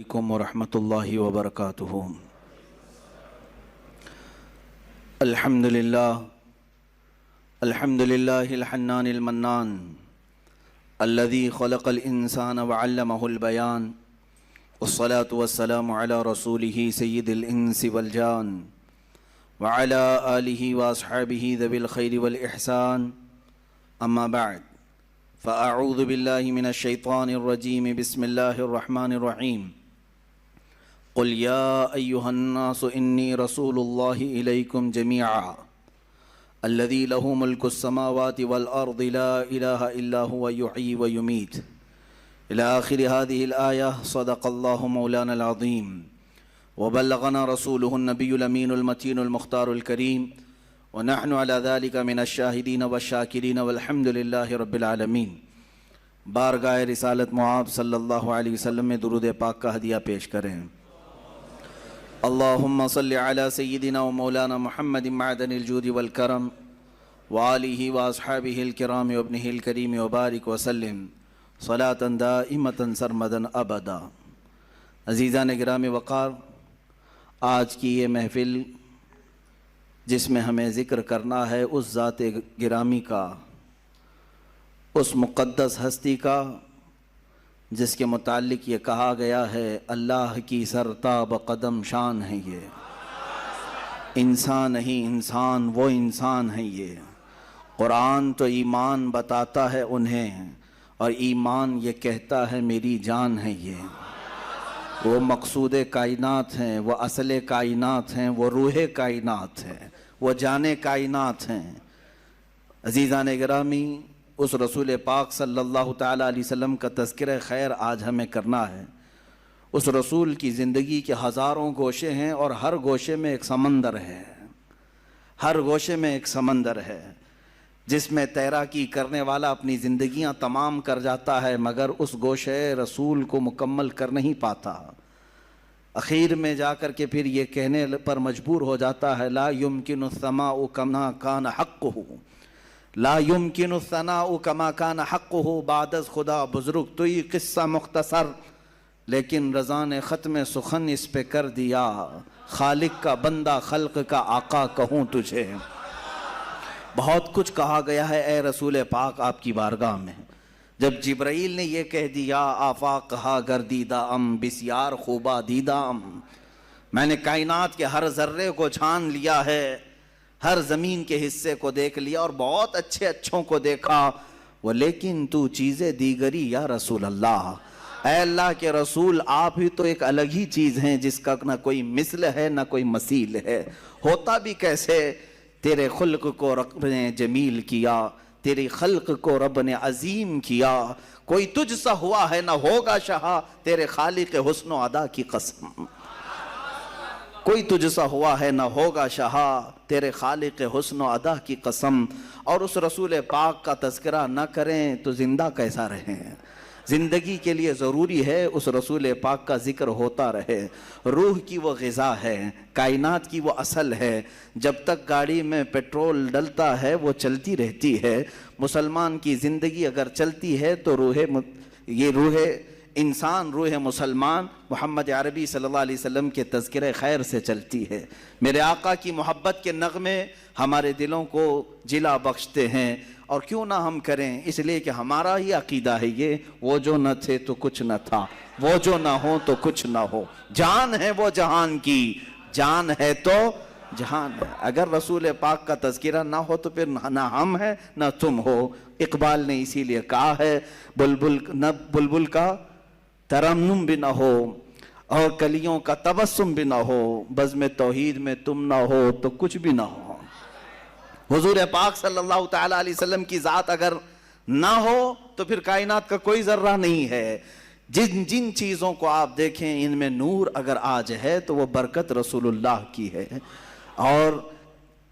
علیکم ورحمۃ اللہ وبرکاتہ۔ الحمد للہ الحنان المنان الذي خلق الانسان وعلمه البیان، والصلاة والسلام علی رسوله سید الانس والجان وعلى آلہ واصحابہ ذوی الخیر والاحسان، اما بعد فاعوذ باللہ من الشیطان الرجیم، بسم اللہ الرحمن الرحیم۔ قل یا ایہا الناس انی رسول اللہ الیکم جمیعا الذی لہ ملک السماوات والارض لا الہ الا هو یحیی ویمیت الی آخر هذه الآیہ۔ صدق اللہ مولانا العظیم وبلغنا رسولہ النبی الامین المتین المختار الکریم، ونحن على ذلك من الشاہدین والشاکرین والحمد للہ رب العالمین۔ بارگاہ رسالت معاب صلی اللہ علیہ وسلم میں درود پاک کا ہدیہ پیش کریں۔ اللہم صلی علی سیدنا و مولانا محمد معدن الجود والکرم وآلہ واصحابہ الکرام وابنہ الکریم وبارک وسلم صلاة دائمة سرمدا ابدا۔ عزیزان گرامی وقار، آج کی یہ محفل جس میں ہمیں ذکر کرنا ہے اس ذات گرامی کا، اس مقدس ہستی کا جس کے متعلق یہ کہا گیا ہے اللہ کی سرتاب قدم شان ہے یہ، انسان نہیں انسان وہ انسان ہے یہ۔ قرآن تو ایمان بتاتا ہے انہیں، اور ایمان یہ کہتا ہے میری جان ہے یہ۔ وہ مقصود کائنات ہیں، وہ اصل کائنات ہیں، وہ روح کائنات ہیں، وہ جان کائنات ہیں۔ عزیزان گرامی، اس رسول پاک صلی اللہ تعالیٰ علیہ وسلم کا تذکرہ خیر آج ہمیں کرنا ہے۔ اس رسول کی زندگی کے ہزاروں گوشے ہیں، اور ہر گوشے میں ایک سمندر ہے، ہر گوشے میں ایک سمندر ہے جس میں تیراکی کرنے والا اپنی زندگیاں تمام کر جاتا ہے، مگر اس گوشے رسول کو مکمل کر نہیں پاتا۔ اخیر میں جا کر کے پھر یہ کہنے پر مجبور ہو جاتا ہے لا يمكن الثناء كما كان حقه، لا يمكن الثناء كما كان حقه۔ بعد از خدا بزرگ تو یہ قصہ مختصر، لیکن رضا نے ختم سخن اس پہ کر دیا، خالق کا بندہ خلق کا آقا کہوں تجھے۔ بہت کچھ کہا گیا ہے اے رسول پاک آپ کی بارگاہ میں۔ جب جبرائیل نے یہ کہہ دیا آفاق ہا گردیدہ ام بسیار خوبہ دیدہ ام، میں نے کائنات کے ہر ذرے کو چھان لیا ہے، ہر زمین کے حصے کو دیکھ لیا اور بہت اچھے اچھوں کو دیکھا، وہ لیکن تو چیزیں دیگری یا رسول اللہ، اے اللہ کے رسول آپ ہی تو ایک الگ ہی چیز ہیں جس کا نہ کوئی مثل ہے نہ کوئی مثیل ہے۔ ہوتا بھی کیسے؟ تیرے خلق کو رب نے جمیل کیا، تیری خلق کو رب نے عظیم کیا، کوئی تجھ سا ہوا ہے نہ ہوگا شہا، تیرے خالق حسن و ادا کی قسم۔ کوئی تجھ سا ہوا ہے نہ ہوگا شہا، تیرے خالق حسن و ادا کی قسم۔ اور اس رسول پاک کا تذکرہ نہ کریں تو زندہ کیسا رہیں؟ زندگی کے لیے ضروری ہے اس رسول پاک کا ذکر ہوتا رہے۔ روح کی وہ غذا ہے، کائنات کی وہ اصل ہے، جب تک گاڑی میں پیٹرول ڈلتا ہے وہ چلتی رہتی ہے۔ مسلمان کی زندگی اگر چلتی ہے تو یہ روح انسان، روح مسلمان محمد عربی صلی اللہ علیہ وسلم کے تذکرہ خیر سے چلتی ہے۔ میرے آقا کی محبت کے نغمے ہمارے دلوں کو جلا بخشتے ہیں، اور کیوں نہ ہم کریں، اس لیے کہ ہمارا ہی عقیدہ ہے یہ، وہ جو نہ تھے تو کچھ نہ تھا، وہ جو نہ ہو تو کچھ نہ ہو، جان ہے وہ جہان کی، جان ہے تو جہان ہے۔ اگر رسول پاک کا تذکرہ نہ ہو تو پھر نہ ہم ہیں نہ تم ہو۔ اقبال نے اسی لیے کہا ہے بلبل کا ترنم بھی نہ ہو اور کلیوں کا تبسم بھی نہ ہو، بزم توحید میں تم نہ ہو تو کچھ بھی نہ ہو۔ حضور پاک صلی اللہ تعالیٰ علیہ وسلم کی ذات اگر نہ ہو تو پھر کائنات کا کوئی ذرہ نہیں ہے۔ جن چیزوں کو آپ دیکھیں ان میں نور اگر آج ہے تو وہ برکت رسول اللہ کی ہے۔ اور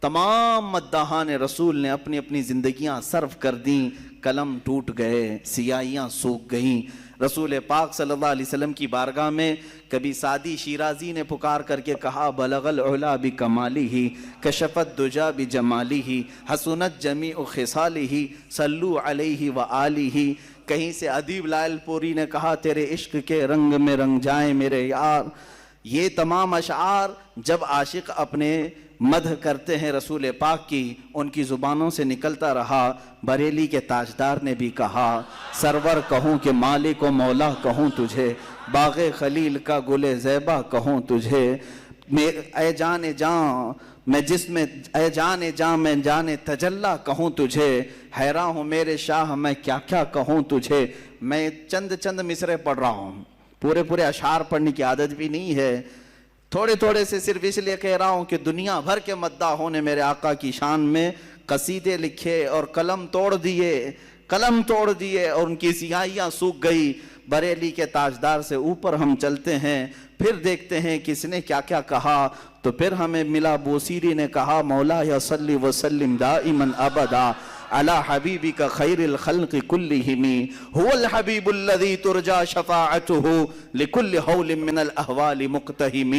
تمام مداحان رسول نے اپنی اپنی زندگیاں صرف کر دیں، قلم ٹوٹ گئے، سیاہیاں سوکھ گئیں۔ رسول پاک صلی اللہ علیہ وسلم کی بارگاہ میں کبھی سعدی شیرازی نے پکار کر کے کہا بلغ العلا بکمالہ کشفت دجا بجمالہ حسنت جمیع خصالہ صلو علیہ وآلہ، کہیں سے ادیب لائل پوری نے کہا تیرے عشق کے رنگ میں رنگ جائیں میرے یار. یہ تمام اشعار جب عاشق اپنے مدح کرتے ہیں رسول پاک کی، ان کی زبانوں سے نکلتا رہا. بریلی کے تاجدار نے بھی کہا سرور کہوں کہ مالک و مولا کہوں تجھے، باغ خلیل کا گل زیبا کہوں تجھے. اے جان جان میں جس میں اے جان جان میں جان تجلا کہوں تجھے، حیران ہوں میرے شاہ میں کیا کیا کہوں تجھے. میں چند مصرے پڑھ رہا ہوں، پورے اشعار پڑھنے کی عادت بھی نہیں ہے، تھوڑے سے صرف اس لیے کہہ رہا ہوں کہ دنیا بھر کے مداحوں نے میرے آقا کی شان میں قصیدے لکھے اور قلم توڑ دیے اور ان کی سیاہیاں سوکھ گئی. بریلی کے تاجدار سے اوپر ہم چلتے ہیں، پھر دیکھتے ہیں کس نے کیا کیا کہا. تو پھر ہمیں ملا بوسیری نے کہا مولا یا صلی وسلم دائما ابدا علی حبیبک خیر الخلق کلہم هو الحبیب الذی ترجا شفاعته لکل حول من الاحوال مقتہم.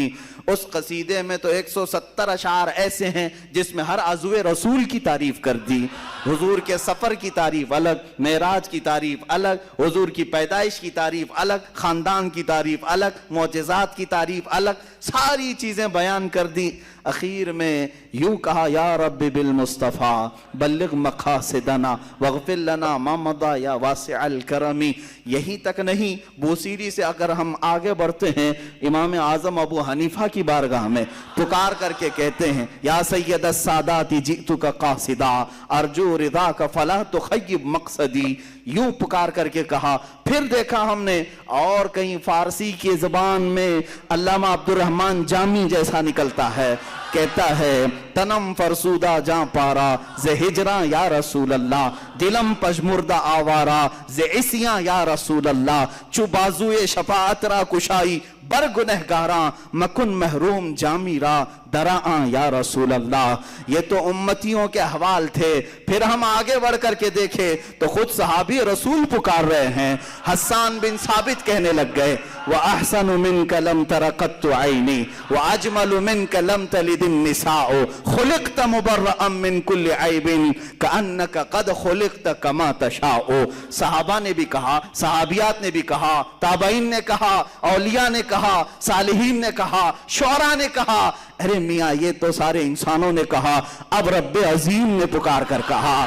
اس قصیدے میں تو 170 اشعار ایسے ہیں جس میں ہر عضو رسول کی تعریف کر دی. حضور کے سفر کی تعریف الگ، معراج کی تعریف الگ، حضور کی پیدائش کی تعریف الگ، خاندان کی تعریف الگ، معجزات کی تعریف الگ، ساری چیزیں بیان کر دی. اخیر میں یوں کہا یا رب بالمصطفیٰ بلغ مقاصدنا واغفر لنا ما مضى یا واسع الکرم. یہیں تک نہیں، بوسیری سے اگر ہم آگے بڑھتے ہیں، امام اعظم ابو حنیفہ کی بارگاہ میں پکار کر کے کہتے ہیں یا سید السادات جئتک قاصدا ارجو رضاک فلا تخیب مقصدی. یوں پکار کر کے کہا. پھر دیکھا ہم نے اور کہیں فارسی کی زبان میں علامہ عبد الرحمن جامی جیسا نکلتا ہے، کہتا ہے تنم فرسودہ جاں پارا زِ ہجراں یا رسول اللہ، دلم پشمردہ آوارا زِ عصیاں یا رسول اللہ، چو بازوئے شفاعت را کشائی بر گنہگاراں مکن محروم جامی را دراں یا رسول اللہ. یہ تو امتیوں کے احوال تھے. پھر ہم آگے بڑھ کر کے دیکھے تو خود صحابی رسول پکار رہے ہیں. حسان بن ثابت کہنے لگ گئے وَأَحْسَنُ مِنْكَ لَمْ تَرَ قَطُّ عَيْنِي وَأَجْمَلُ مِنْكَ لَمْ تَلِدِ النِّسَاءُ خُلِقْتَ مُبَرَّأً مِنْ كُلِّ عَيْبٍ كَأَنَّكَ قَدْ خُلِقْتَ كَمَا تَشَاءُ. صحابہ نے بھی کہا، صحابیات نے بھی کہا، تابعین نے کہا، اولیاء نے کہا، صالحین نے کہا، شعراء نے کہا. ارے میاں یہ تو سارے انسانوں نے کہا. اب رب عظیم نے پکار کر کہا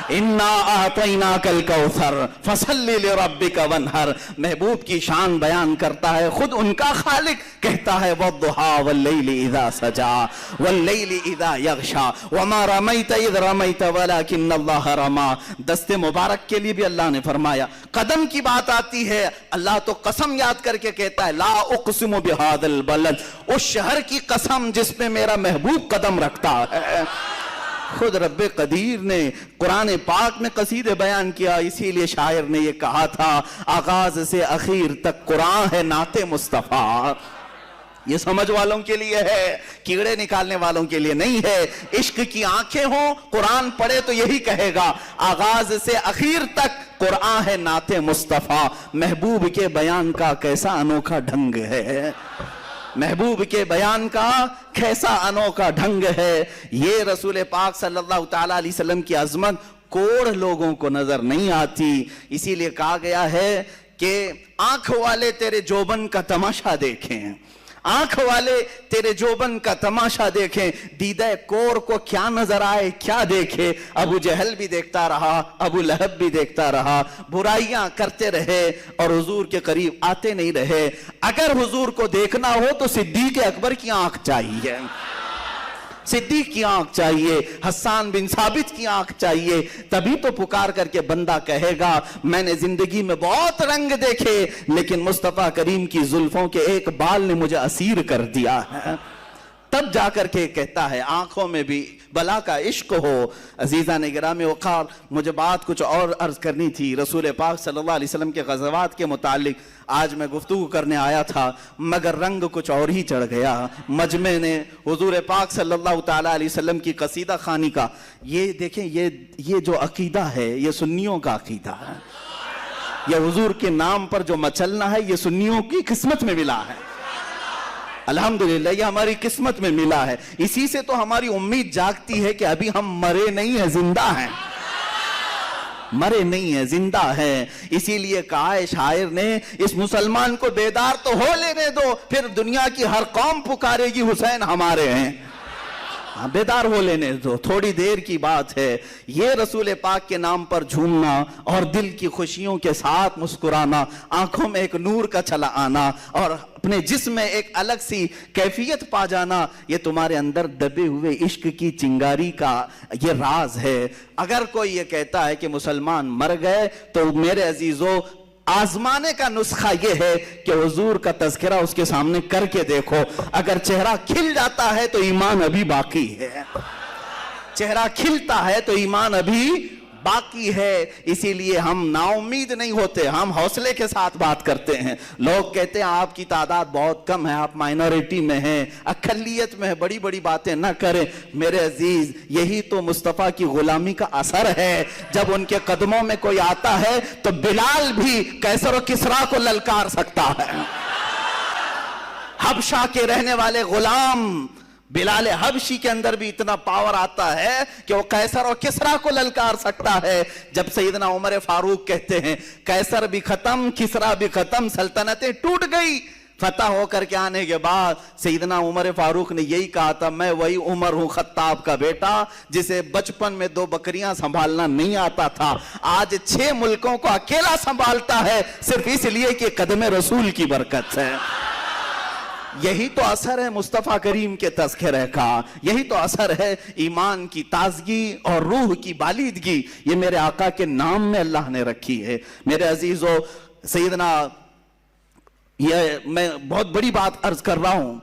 اِنَّا أَعْطَيْنَاكَ الْكَوْثَرَ فَصَلِّ لِرَبِّكَ وَانْحَرْ. محبوب کی شان بیان کرتا ہے خود ان کا خالق، کہتا ہے وَالضُّحَىٰ وَاللَّيْلِ إِذَا سَجَىٰ وَاللَّيْلِ إِذَا يَغْشَىٰ وَمَا رَمَيْتَ إِذْ رَمَيْتَ وَلَكِنَّ اللَّهَ رَمَىٰ. دست مبارک کے لیے بھی اللہ نے فرمایا. قدم کی بات آتی ہے، اللہ تو قسم یاد کر کے کہتا ہے لا اقسم بهذا البلد، اس شہر کی قسم جس میں میرا محبوب قدم رکھتا ہے. خود رب قدیر نے قرآن پاک میں قصیدے بیان کیا. اسی لیے شاعر نے یہ کہا تھا آغاز سے اخیر تک قرآن ہے نعت مصطفیٰ. یہ سمجھ والوں کے لیے ہے، کیڑے نکالنے والوں کے لیے نہیں ہے. عشق کی آنکھیں ہوں، قرآن پڑھے تو یہی کہے گا آغاز سے اخیر تک قرآن ہے نعت مصطفیٰ. محبوب کے بیان کا کیسا انوکھا ڈھنگ ہے، محبوب کے بیان کا کیسا انوکھا ڈھنگ ہے. یہ رسول پاک صلی اللہ تعالیٰ علیہ وسلم کی عظمت کوڑ لوگوں کو نظر نہیں آتی. اسی لیے کہا گیا ہے کہ آنکھ والے تیرے جوبن کا تماشا دیکھیں، آنکھ والے تیرے جوبن کا تماشا دیکھیں، دیدہ کور کو کیا نظر آئے کیا دیکھے. ابو جہل بھی دیکھتا رہا، ابو لہب بھی دیکھتا رہا، برائیاں کرتے رہے اور حضور کے قریب آتے نہیں رہے. اگر حضور کو دیکھنا ہو تو صدیق اکبر کی آنکھ چاہیے، صدیق کی آنکھ چاہیے، حسان بن ثابت کی آنکھ چاہیے. تبھی تو پکار کر کے بندہ کہے گا میں نے زندگی میں بہت رنگ دیکھے لیکن مصطفیٰ کریم کی زلفوں کے ایک بال نے مجھے اسیر کر دیا ہے. تب جا کر کے کہتا ہے آنکھوں میں بھی بلا کا عشق ہو. عزیزان گرامی وقار، مجھے بات کچھ اور عرض کرنی تھی رسول پاک صلی اللہ علیہ وسلم کے غزوات کے متعلق. آج میں گفتگو کرنے آیا تھا مگر رنگ کچھ اور ہی چڑھ گیا. مجمع نے حضور پاک صلی اللہ تعالیٰ علیہ وسلم کی قصیدہ خوانی کا، یہ دیکھیں یہ جو عقیدہ ہے یہ سنیوں کا عقیدہ ہے. یہ حضور کے نام پر جو مچلنا ہے یہ سنیوں کی قسمت میں ملا ہے. الحمدللہ یہ ہماری قسمت میں ملا ہے. اسی سے تو ہماری امید جاگتی ہے کہ ابھی ہم مرے نہیں ہیں، زندہ ہیں. مرے نہیں ہیں، زندہ ہیں. اسی لیے کہا ہے شاعر نے اس مسلمان کو بیدار تو ہو لینے دو، پھر دنیا کی ہر قوم پکارے گی حسین ہمارے ہیں. بیدار ہو لینے دو، تھوڑی دیر کی بات ہے. یہ رسول پاک کے نام پر جھومنا اور دل کی خوشیوں کے ساتھ مسکرانا، آنکھوں میں ایک نور کا چلا آنا اور اپنے جسم میں ایک الگ سی کیفیت پا جانا، یہ تمہارے اندر دبے ہوئے عشق کی چنگاری کا یہ راز ہے. اگر کوئی یہ کہتا ہے کہ مسلمان مر گئے تو میرے عزیزو آزمانے کا نسخہ یہ ہے کہ حضور کا تذکرہ اس کے سامنے کر کے دیکھو. اگر چہرہ کھل جاتا ہے تو ایمان ابھی باقی ہے، چہرہ کھلتا ہے تو ایمان ابھی باقی ہے. اسی لیے ہم نا امید نہیں ہوتے، ہم حوصلے کے ساتھ بات کرتے ہیں. لوگ کہتے ہیں آپ کی تعداد بہت کم ہے، آپ مائنورٹی میں ہیں، اقلیت میں ہیں، بڑی بڑی باتیں نہ کریں. میرے عزیز یہی تو مصطفیٰ کی غلامی کا اثر ہے. جب ان کے قدموں میں کوئی آتا ہے تو بلال بھی قیصر و کسریٰ کو للکار سکتا ہے. حبشہ کے رہنے والے غلام بلال حبشی کے اندر بھی اتنا پاور آتا ہے کہ وہ قیصر اور کسریٰ کو للکار سکتا ہے. جب سیدنا عمر فاروق کہتے ہیں قیصر بھی ختم، کسریٰ بھی ختم، سلطنتیں ٹوٹ گئی. فتح ہو کر کے آنے کے بعد سیدنا عمر فاروق نے یہی کہا تھا، میں وہی عمر ہوں خطاب کا بیٹا جسے بچپن میں 2 بکریاں سنبھالنا نہیں آتا تھا، آج 6 ملکوں کو اکیلا سنبھالتا ہے، صرف اس لیے کہ قدم رسول کی برکت ہے. یہی تو اثر ہے مصطفیٰ کریم کے تذکرے کا، یہی تو اثر ہے ایمان کی تازگی اور روح کی بالیدگی. یہ میرے آقا کے نام میں اللہ نے رکھی ہے. میرے عزیزو سیدنا، یہ میں بہت بڑی بات عرض کر رہا ہوں،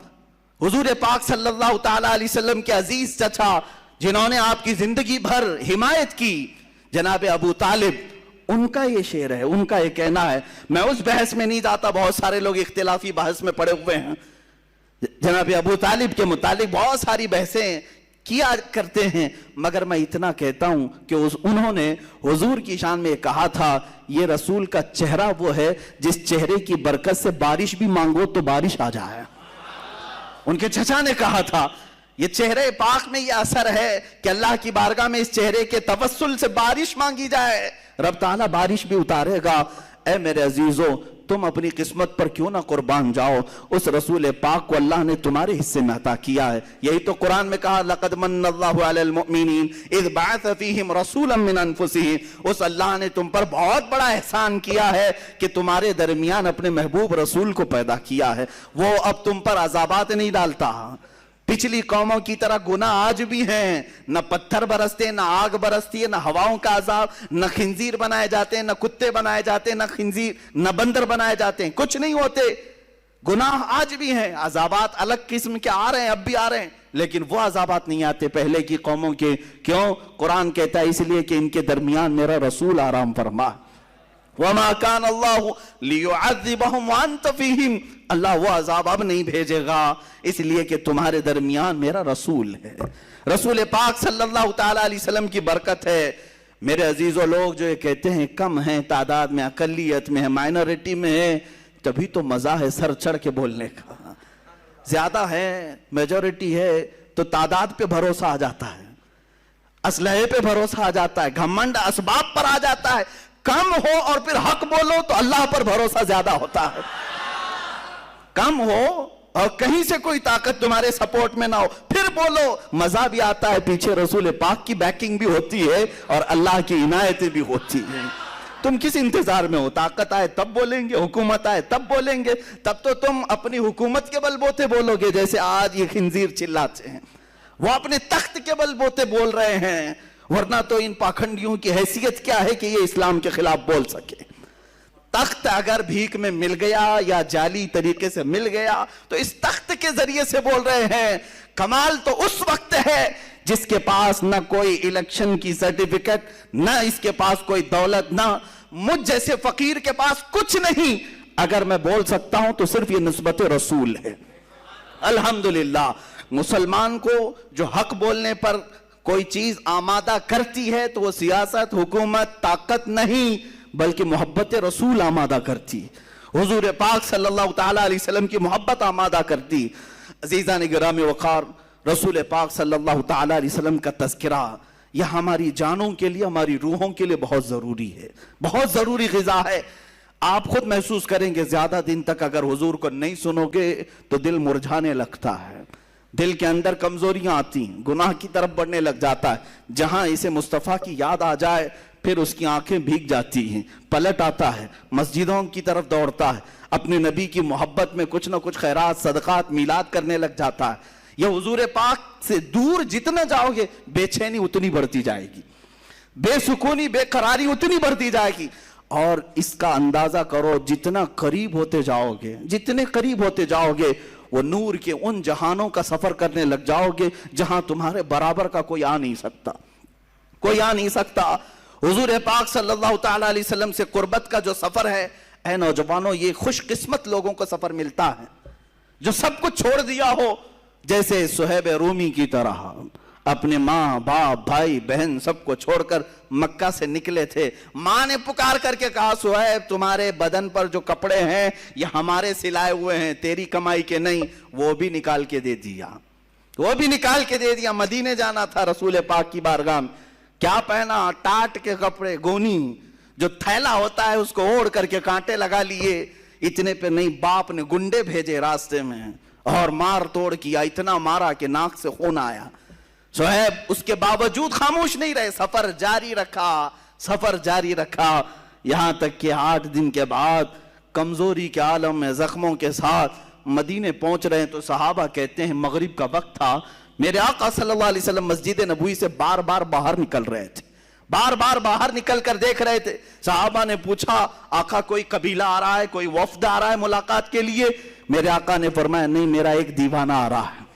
حضور پاک صلی اللہ تعالیٰ علیہ وسلم کے عزیز چچا جنہوں نے آپ کی زندگی بھر حمایت کی، جناب ابو طالب، ان کا یہ شعر ہے، ان کا یہ کہنا ہے. میں اس بحث میں نہیں جاتا، بہت سارے لوگ اختلافی بحث میں پڑے ہوئے ہیں. جناب ابو طالب کے متعلق بہت ساری بحثیں کیا کرتے ہیں، مگر میں اتنا کہتا ہوں کہ انہوں نے حضور کی شان میں کہا تھا یہ رسول کا چہرہ وہ ہے جس چہرے کی برکت سے بارش بھی مانگو تو بارش آ جائے. ان کے چچا نے کہا تھا یہ چہرے پاک میں یہ اثر ہے کہ اللہ کی بارگاہ میں اس چہرے کے توسل سے بارش مانگی جائے، رب تعالیٰ بارش بھی اتارے گا. اے میرے عزیزو تم اپنی قسمت پر کیوں نہ قربان جاؤ، اس رسول پاک کو اللہ نے تمہارے حصے میں عطا کیا ہے. یہی تو قرآن میں کہا لَقَدْ مَنَّ اللَّهُ عَلَى الْمُؤْمِنِينَ إِذْ بَعَثَ فِيهِمْ رَسُولًا مِّنْ أَنفُسِهِمْ. اس اللہ نے تم پر بہت بڑا احسان کیا ہے کہ تمہارے درمیان اپنے محبوب رسول کو پیدا کیا ہے. وہ اب تم پر عذابات نہیں ڈالتا. پچھلی قوموں کی طرح گناہ آج بھی ہیں، نہ پتھر برستے، نہ آگ برستی ہے، نہ ہواؤں کا عذاب، نہ خنزیر بنائے جاتے ہیں، نہ کتے بنائے جاتے ہیں، نہ خنزیر نہ بندر بنائے جاتے ہیں، کچھ نہیں ہوتے. گناہ آج بھی ہیں، عذابات الگ قسم کے آ رہے ہیں، اب بھی آ رہے ہیں، لیکن وہ عذابات نہیں آتے پہلے کی قوموں کے. کیوں؟ قرآن کہتا ہے اس لیے کہ ان کے درمیان میرا رسول آرام فرما. وَمَا كَانَ اللَّهُ لِيُعَذِّبَهُمْ وَأَنْتَ فِيهِمْ. اللہ وہ عذاب اب نہیں بھیجے گا اس لیے کہ تمہارے درمیان میرا رسول ہے. رسول پاک صلی اللہ تعالیٰ علیہ وسلم کی برکت ہے. میرے عزیزو لوگ جو یہ کہتے ہیں کم ہیں تعداد میں، اقلیت میں ہے، مائنورٹی میں ہے، تبھی تو مزہ ہے سر چڑھ کے بولنے کا. زیادہ ہے، میجورٹی ہے تو تعداد پہ بھروسہ آ جاتا ہے، اسلحے پہ بھروسہ آ جاتا ہے، گھمنڈ اسباب پر آ جاتا ہے. کم ہو اور پھر حق بولو تو اللہ پر بھروسہ زیادہ ہوتا ہے. کم ہو اور کہیں سے کوئی طاقت تمہارے سپورٹ میں نہ ہو پھر بولو، مزہ بھی آتا ہے، پیچھے رسول پاک کی بیکنگ بھی ہوتی ہے اور اللہ کی عنایتیں بھی ہوتی ہیں. تم کس انتظار میں ہو؟ طاقت آئے تب بولیں گے، حکومت آئے تب بولیں گے. تب تو تم اپنی حکومت کے بل بوتے بولو گے جیسے آج یہ خنزیر چلاتے ہیں. وہ اپنے تخت کے بل بوتے بول رہے ہیں، ورنہ تو ان پاکھنڈیوں کی حیثیت کیا ہے کہ یہ اسلام کے خلاف بول سکے. تخت اگر بھیک میں مل گیا یا جعلی طریقے سے مل گیا تو اس تخت کے ذریعے سے بول رہے ہیں. کمال تو اس وقت ہے جس کے پاس نہ کوئی الیکشن کی سرٹیفکیٹ، نہ اس کے پاس کوئی دولت، نہ مجھ جیسے فقیر کے پاس کچھ نہیں. اگر میں بول سکتا ہوں تو صرف یہ نسبت رسول ہے. الحمدللہ مسلمان کو جو حق بولنے پر کوئی چیز آمادہ کرتی ہے تو وہ سیاست، حکومت، طاقت نہیں بلکہ محبت رسول آمادہ کرتی. حضور پاک صلی اللہ تعالیٰ علیہ وسلم کی محبت آمادہ کرتی. عزیزان گرامی وقار، رسول پاک صلی اللہ تعالیٰ علیہ وسلم کا تذکرہ یہ ہماری جانوں کے لیے، ہماری روحوں کے لیے بہت ضروری ہے، بہت ضروری غذا ہے۔ آپ خود محسوس کریں گے زیادہ دن تک اگر حضور کو نہیں سنو گے تو دل مرجھانے لگتا ہے، دل کے اندر کمزوریاں آتی ہیں، گناہ کی طرف بڑھنے لگ جاتا ہے۔ جہاں اسے مصطفیٰ کی یاد آ جائے پھر اس کی آنکھیں بھیگ جاتی ہیں، پلٹ آتا ہے، مسجدوں کی طرف دوڑتا ہے، اپنے نبی کی محبت میں کچھ نہ کچھ خیرات، صدقات، میلاد کرنے لگ جاتا ہے۔ یہ حضور پاک سے دور جتنا جاؤ گے بے چینی اتنی بڑھتی جائے گی، بے سکونی، بے قراری اتنی بڑھتی جائے گی۔ اور اس کا اندازہ کرو جتنا قریب ہوتے جاؤ گے، جتنے قریب ہوتے جاؤ گے وہ نور کے ان جہانوں کا سفر کرنے لگ جاؤ گے جہاں تمہارے برابر کا کوئی آ نہیں سکتا، کوئی آ نہیں سکتا۔ حضور پاک صلی اللہ تعالیٰ علیہ وسلم سے قربت کا جو سفر ہے، اے نوجوانوں، یہ خوش قسمت لوگوں کو سفر ملتا ہے جو سب کچھ چھوڑ دیا ہو، جیسے صہیب رومی کی طرح اپنے ماں باپ بھائی بہن سب کو چھوڑ کر مکہ سے نکلے تھے۔ ماں نے پکار کر کے کہا صہیب تمہارے بدن پر جو کپڑے ہیں یہ ہمارے سلائے ہوئے ہیں، تیری کمائی کے نہیں۔ وہ بھی نکال کے دے دیا، وہ بھی نکال کے دے دیا۔ مدینے جانا تھا رسول پاک کی بارگاہ میں، کیا پہنا؟ ٹاٹ کے کپڑے، گونی جو تھیلا ہوتا ہے اس کو اوڑھ کر کے کانٹے لگا لیے۔ اتنے پہ نہیں، باپ نے گنڈے بھیجے راستے میں اور مار توڑ کیا، اتنا مارا کہ ناک سے خون آیا۔ صہیب اس کے باوجود خاموش نہیں رہے، سفر جاری رکھا، سفر جاری رکھا، یہاں تک کہ 8 دن کے بعد کمزوری کے عالم میں زخموں کے ساتھ مدینے پہنچ رہے ہیں تو صحابہ کہتے ہیں مغرب کا وقت تھا، میرے آقا صلی اللہ علیہ وسلم مسجد نبوی سے بار بار باہر نکل رہے تھے، بار بار باہر نکل کر دیکھ رہے تھے۔ صحابہ نے پوچھا آقا کوئی قبیلہ آ رہا ہے، کوئی وفد آ رہا ہے ملاقات کے لیے؟ میرے آقا نے فرمایا نہیں، میرا ایک دیوانہ آ رہا ہے،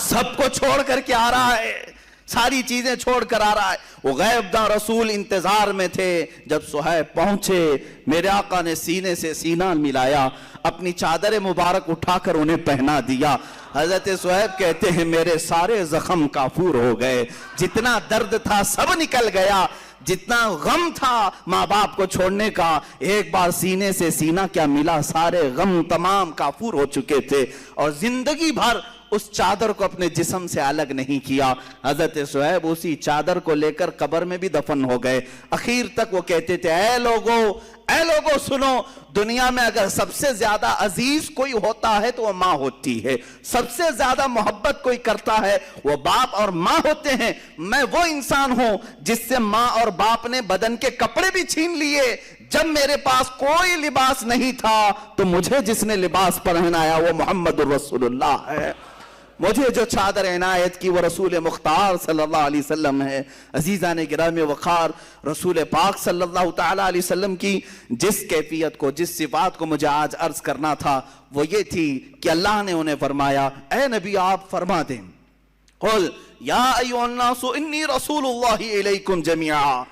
سب کو چھوڑ کر کے آ رہا ہے، ساری چیزیں چھوڑ کر آ رہا ہے۔ وہ غیب داں رسول انتظار میں تھے، جب صہیب پہنچے میرے آقا نے سینے سے سینہ ملایا، اپنی چادر مبارک اٹھا کر انہیں پہنا دیا۔ حضرت صہیب کہتے ہیں میرے سارے زخم کافور ہو گئے، جتنا درد تھا سب نکل گیا، جتنا غم تھا ماں باپ کو چھوڑنے کا، ایک بار سینے سے سینہ کیا ملا، سارے غم تمام کافور ہو چکے تھے، اور زندگی بھر اس چادر کو اپنے جسم سے الگ نہیں کیا۔ حضرت صہیب اسی چادر کو لے کر قبر میں بھی دفن ہو گئے۔ اخیر تک وہ کہتے تھے اے لوگو سنو، دنیا میں اگر سب سے زیادہ عزیز کوئی ہوتا ہے تو وہ ماں ہوتی ہے، سب سے زیادہ محبت کوئی کرتا ہے وہ باپ اور ماں ہوتے ہیں۔ میں وہ انسان ہوں جس سے ماں اور باپ نے بدن کے کپڑے بھی چھین لیے، جب میرے پاس کوئی لباس نہیں تھا تو مجھے جس نے لباس پہنایا وہ محمد الرسول اللہ ہے، مجھے جو چادر عنایت کی وہ رسول مختار صلی اللہ علیہ وسلم ہے۔ عزیزان گرامی وقار، رسول پاک صلی اللہ تعالیٰ علیہ وسلم کی جس کیفیت کو، جس صفات کو مجھے آج عرض کرنا تھا وہ یہ تھی کہ اللہ نے انہیں فرمایا اے نبی آپ فرما دیں، قل یا ایھا الناس انی رسول اللہ الیکم جمیعا،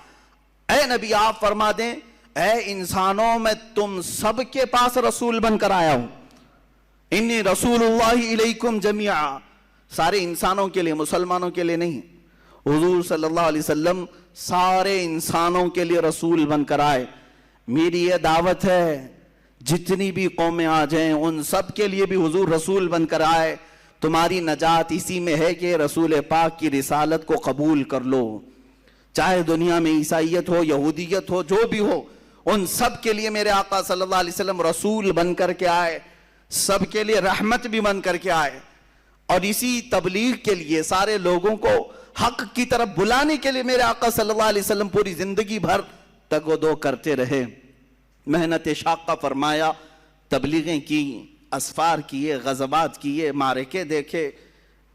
اے نبی آپ فرما دیں اے انسانوں میں تم سب کے پاس رسول بن کر آیا ہوں، انی رسول اللہ علیکم جمیعا، سارے انسانوں کے لیے، مسلمانوں کے لیے نہیں۔ حضور صلی اللہ علیہ وسلم سارے انسانوں کے لیے رسول بن کر آئے۔ میری یہ دعوت ہے جتنی بھی قومیں آ جائیں ان سب کے لیے بھی حضور رسول بن کر آئے۔ تمہاری نجات اسی میں ہے کہ رسول پاک کی رسالت کو قبول کر لو، چاہے دنیا میں عیسائیت ہو، یہودیت ہو، جو بھی ہو، ان سب کے لیے میرے آقا صلی اللہ علیہ وسلم رسول بن کر کے آئے، سب کے لیے رحمت بھی بن کر کے آئے، اور اسی تبلیغ کے لیے سارے لوگوں کو حق کی طرف بلانے کے لیے میرے آقا صلی اللہ علیہ وسلم پوری زندگی بھر تگ و دو کرتے رہے، محنت شاقہ فرمایا، تبلیغیں کی، اسفار کیے، غزوات کیے، معرکے دیکھے،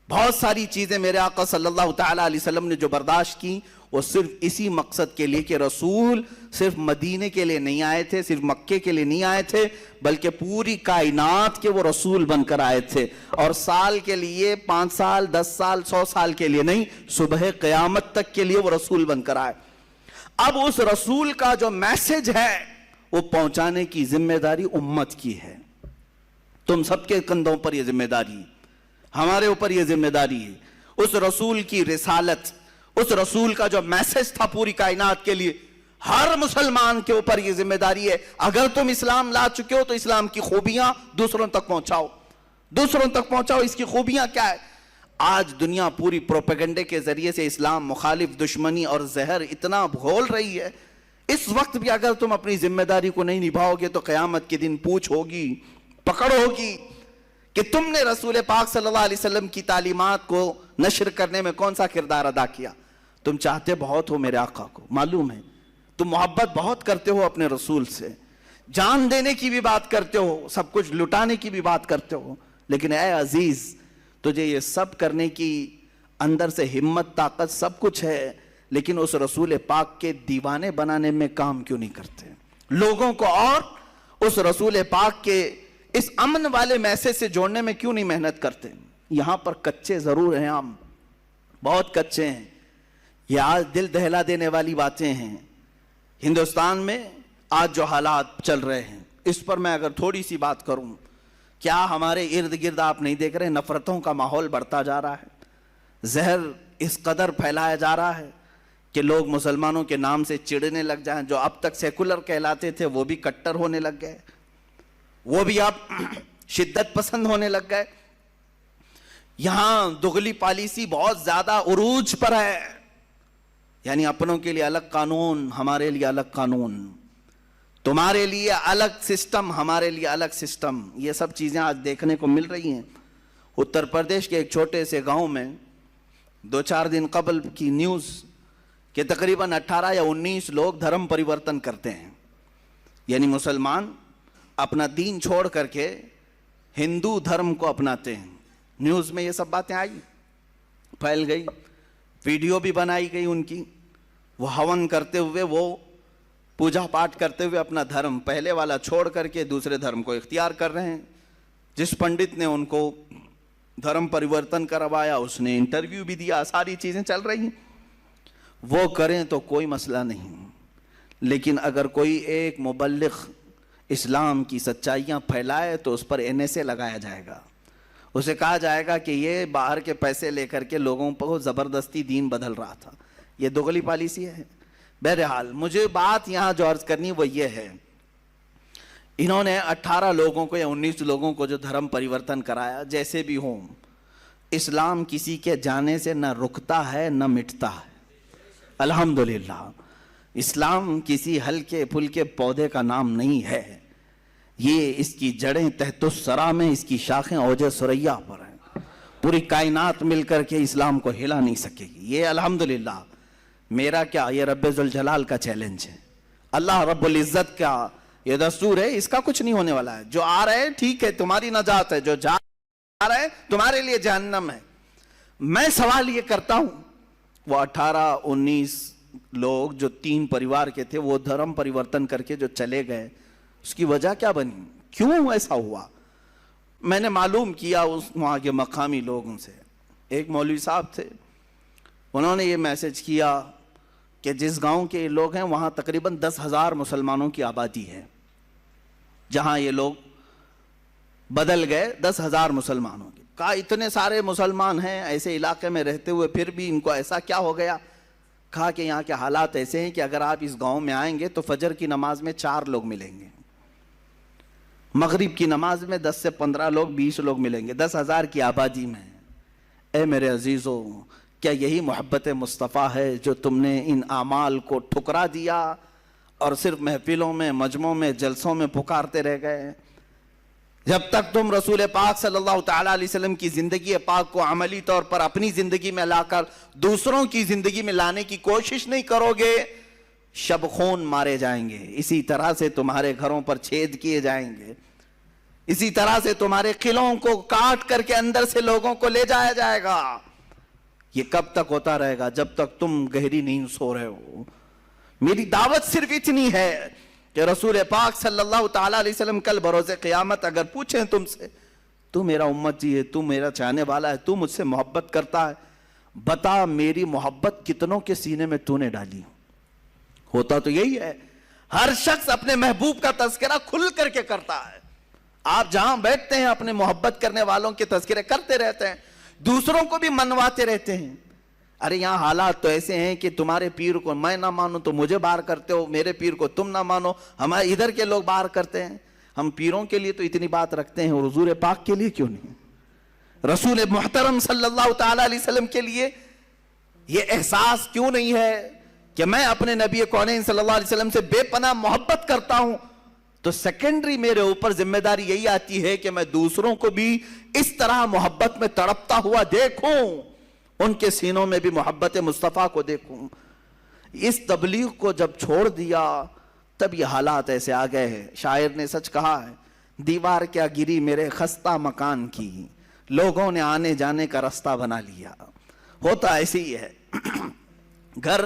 بہت ساری چیزیں میرے آقا صلی اللہ تعالیٰ علیہ وسلم نے جو برداشت کی وہ صرف اسی مقصد کے لیے کہ رسول صرف مدینے کے لیے نہیں آئے تھے، صرف مکے کے لیے نہیں آئے تھے، بلکہ پوری کائنات کے وہ رسول بن کر آئے تھے، اور سال کے لیے 5 سال 10 سال 100 سال کے لیے نہیں، صبح قیامت تک کے لیے وہ رسول بن کر آئے۔ اب اس رسول کا جو میسج ہے وہ پہنچانے کی ذمہ داری امت کی ہے، تم سب کے کندھوں پر یہ ذمہ داری ہے، ہمارے اوپر یہ ذمہ داری ہے۔ اس رسول کی رسالت، اس رسول کا جو میسج تھا پوری کائنات کے لیے، ہر مسلمان کے اوپر یہ ذمہ داری ہے۔ اگر تم اسلام لا چکے ہو تو اسلام کی خوبیاں دوسروں تک پہنچاؤ، دوسروں تک پہنچاؤ، اس کی خوبیاں کیا ہے۔ آج دنیا پوری پروپیگنڈے کے ذریعے سے اسلام مخالف دشمنی اور زہر اتنا گھول رہی ہے، اس وقت بھی اگر تم اپنی ذمہ داری کو نہیں نبھاؤ گے تو قیامت کے دن پوچھ ہوگی، پکڑ ہوگی کہ تم نے رسول پاک صلی اللہ علیہ وسلم کی تعلیمات کو نشر کرنے میں کون سا کردار ادا کیا۔ تم چاہتے بہت ہو میرے آقا کو، معلوم ہے تم محبت بہت کرتے ہو اپنے رسول سے، جان دینے کی بھی بات کرتے ہو، سب کچھ لٹانے کی بھی بات کرتے ہو، لیکن اے عزیز تجھے یہ سب کرنے کی اندر سے ہمت طاقت سب کچھ ہے، لیکن اس رسول پاک کے دیوانے بنانے میں کام کیوں نہیں کرتے؟ لوگوں کو اور اس رسول پاک کے اس امن والے میسج سے جوڑنے میں کیوں نہیں محنت کرتے؟ یہاں پر کچے ضرور ہیں، ہم بہت کچے ہیں، یہ آج دل دہلا دینے والی باتیں ہیں۔ ہندوستان میں آج جو حالات چل رہے ہیں اس پر میں اگر تھوڑی سی بات کروں، کیا ہمارے ارد گرد آپ نہیں دیکھ رہے نفرتوں کا ماحول بڑھتا جا رہا ہے، زہر اس قدر پھیلایا جا رہا ہے کہ لوگ مسلمانوں کے نام سے چڑھنے لگ جائیں، جو اب تک سیکولر کہلاتے تھے وہ بھی کٹر ہونے لگ گئے، وہ بھی اب شدت پسند ہونے لگ گئے۔ یہاں دغلی پالیسی بہت زیادہ عروج پر ہے، یعنی اپنوں کے لیے الگ قانون، ہمارے لیے الگ قانون، تمہارے لیے الگ سسٹم، ہمارے لیے الگ سسٹم، یہ سب چیزیں آج دیکھنے کو مل رہی ہیں۔ اتر پردیش کے ایک چھوٹے سے گاؤں میں 2-4 دن قبل کی نیوز کہ تقریباً 18 یا 19 لوگ دھرم پریورتن کرتے ہیں، یعنی مسلمان اپنا دین چھوڑ کر کے ہندو دھرم کو اپناتے ہیں۔ نیوز میں یہ سب باتیں آئی، پھیل گئی، ویڈیو بھی بنائی گئی ان کی، وہ ہون کرتے ہوئے، وہ پوجا پاٹ کرتے ہوئے اپنا دھرم پہلے والا چھوڑ کر کے دوسرے دھرم کو اختیار کر رہے ہیں۔ جس پنڈت نے ان کو دھرم پریورتن کروایا اس نے انٹرویو بھی دیا، ساری چیزیں چل رہی ہیں، وہ کریں تو کوئی مسئلہ نہیں، لیکن اگر کوئی ایک مبلغ اسلام کی سچائیاں پھیلائے تو اس پر NSA لگایا جائے گا، اسے کہا جائے گا کہ یہ باہر کے پیسے لے کر کے لوگوں پر زبردستی دین بدل رہا تھا۔ یہ دغلی پالیسی ہے۔ بہرحال مجھے بات یہاں جو عرض کرنی وہ یہ ہے، انہوں نے 18 لوگوں کو یا 19 لوگوں کو جو دھرم پریورتن کرایا، جیسے بھی ہوں، اسلام کسی کے جانے سے نہ رکتا ہے نہ مٹتا ہے، الحمدللہ۔ اسلام کسی ہلکے پھلکے پودے کا نام نہیں ہے، یہ اس کی جڑیں تحت الثری میں، اس کی شاخیں اوج ثریا پر ہیں، پوری کائنات مل کر کے اسلام کو ہلا نہیں سکے گی۔ یہ الحمدللہ میرا کیا، یہ رب ذوالجلال کا چیلنج ہے، اللہ رب العزت کا یہ دستور ہے، اس کا کچھ نہیں ہونے والا ہے۔ جو آ رہے ٹھیک ہے، تمہاری نجات ہے، جو جا رہے تمہارے لیے جہنم ہے۔ میں سوال یہ کرتا ہوں، وہ 18-19 لوگ جو 3 پریوار کے تھے وہ دھرم پریورتن کر کے جو چلے گئے، اس کی وجہ کیا بنی؟ کیوں ایسا ہوا؟ میں نے معلوم کیا اس وہاں کے مقامی لوگوں سے، ایک مولوی صاحب تھے، انہوں نے یہ میسج کیا کہ جس گاؤں کے لوگ ہیں وہاں تقریباً 10,000 مسلمانوں کی آبادی ہے، جہاں یہ لوگ بدل گئے 10,000 مسلمانوں کی۔ کہا اتنے سارے مسلمان ہیں ایسے علاقے میں رہتے ہوئے پھر بھی ان کو ایسا کیا ہو گیا؟ کہا کہ یہاں کے حالات ایسے ہیں کہ اگر آپ اس گاؤں میں آئیں گے تو فجر کی نماز میں 4 لوگ ملیں گے، مغرب کی نماز میں 10 سے 15 لوگ 20 لوگ ملیں گے، 10,000 کی آبادی میں۔ اے میرے عزیزو، کیا یہی محبت مصطفیٰ ہے جو تم نے ان اعمال کو ٹھکرا دیا اور صرف محفلوں میں، مجمعوں میں، جلسوں میں پکارتے رہ گئے؟ جب تک تم رسول پاک صلی اللہ تعالیٰ علیہ وسلم کی زندگی پاک کو عملی طور پر اپنی زندگی میں لا کر دوسروں کی زندگی میں لانے کی کوشش نہیں کرو گے، شب خون مارے جائیں گے، اسی طرح سے تمہارے گھروں پر چھید کیے جائیں گے، اسی طرح سے تمہارے قلعوں کو کاٹ کر کے اندر سے لوگوں کو لے جایا جائے گا۔ یہ کب تک ہوتا رہے گا؟ جب تک تم گہری نیند سو رہے ہو۔ میری دعوت صرف اتنی ہے کہ رسول پاک صلی اللہ تعالیٰ علیہ وسلم کل بروز قیامت اگر پوچھیں تم سے، تو میرا امتی ہے، تو میرا چاہنے والا ہے، تو مجھ سے محبت کرتا ہے، بتا میری محبت کتنوں کے سینے میں تو نے ڈالی؟ ہوتا تو یہی ہے، ہر شخص اپنے محبوب کا تذکرہ کھل کر کے کرتا ہے۔ آپ جہاں بیٹھتے ہیں اپنے محبت کرنے والوں کے تذکرے کرتے رہتے ہیں، دوسروں کو بھی منواتے رہتے ہیں۔ ارے یہاں حالات تو ایسے ہیں کہ تمہارے پیر کو میں نہ مانوں تو مجھے باہر کرتے ہو، میرے پیر کو تم نہ مانو ہمارے ادھر کے لوگ باہر کرتے ہیں۔ ہم پیروں کے لیے تو اتنی بات رکھتے ہیں اور حضور پاک کے لیے کیوں نہیں؟ رسول محترم صلی اللہ تعالیٰ علیہ وسلم کے لیے یہ احساس کیوں نہیں ہے کہ میں اپنے نبی کونین صلی اللہ علیہ وسلم سے بے پناہ محبت کرتا ہوں؟ تو سیکنڈری میرے اوپر ذمہ داری یہی آتی ہے کہ میں دوسروں کو بھی اس طرح محبت میں تڑپتا ہوا دیکھوں، ان کے سینوں میں بھی محبت مصطفیٰ کو دیکھوں۔ اس تبلیغ کو جب چھوڑ دیا تب یہ حالات ایسے آ گئے ہیں۔ شاعر نے سچ کہا ہے، دیوار کیا گری میرے خستہ مکان کی، لوگوں نے آنے جانے کا راستہ بنا لیا۔ ہوتا ایسے ہی ہے، گھر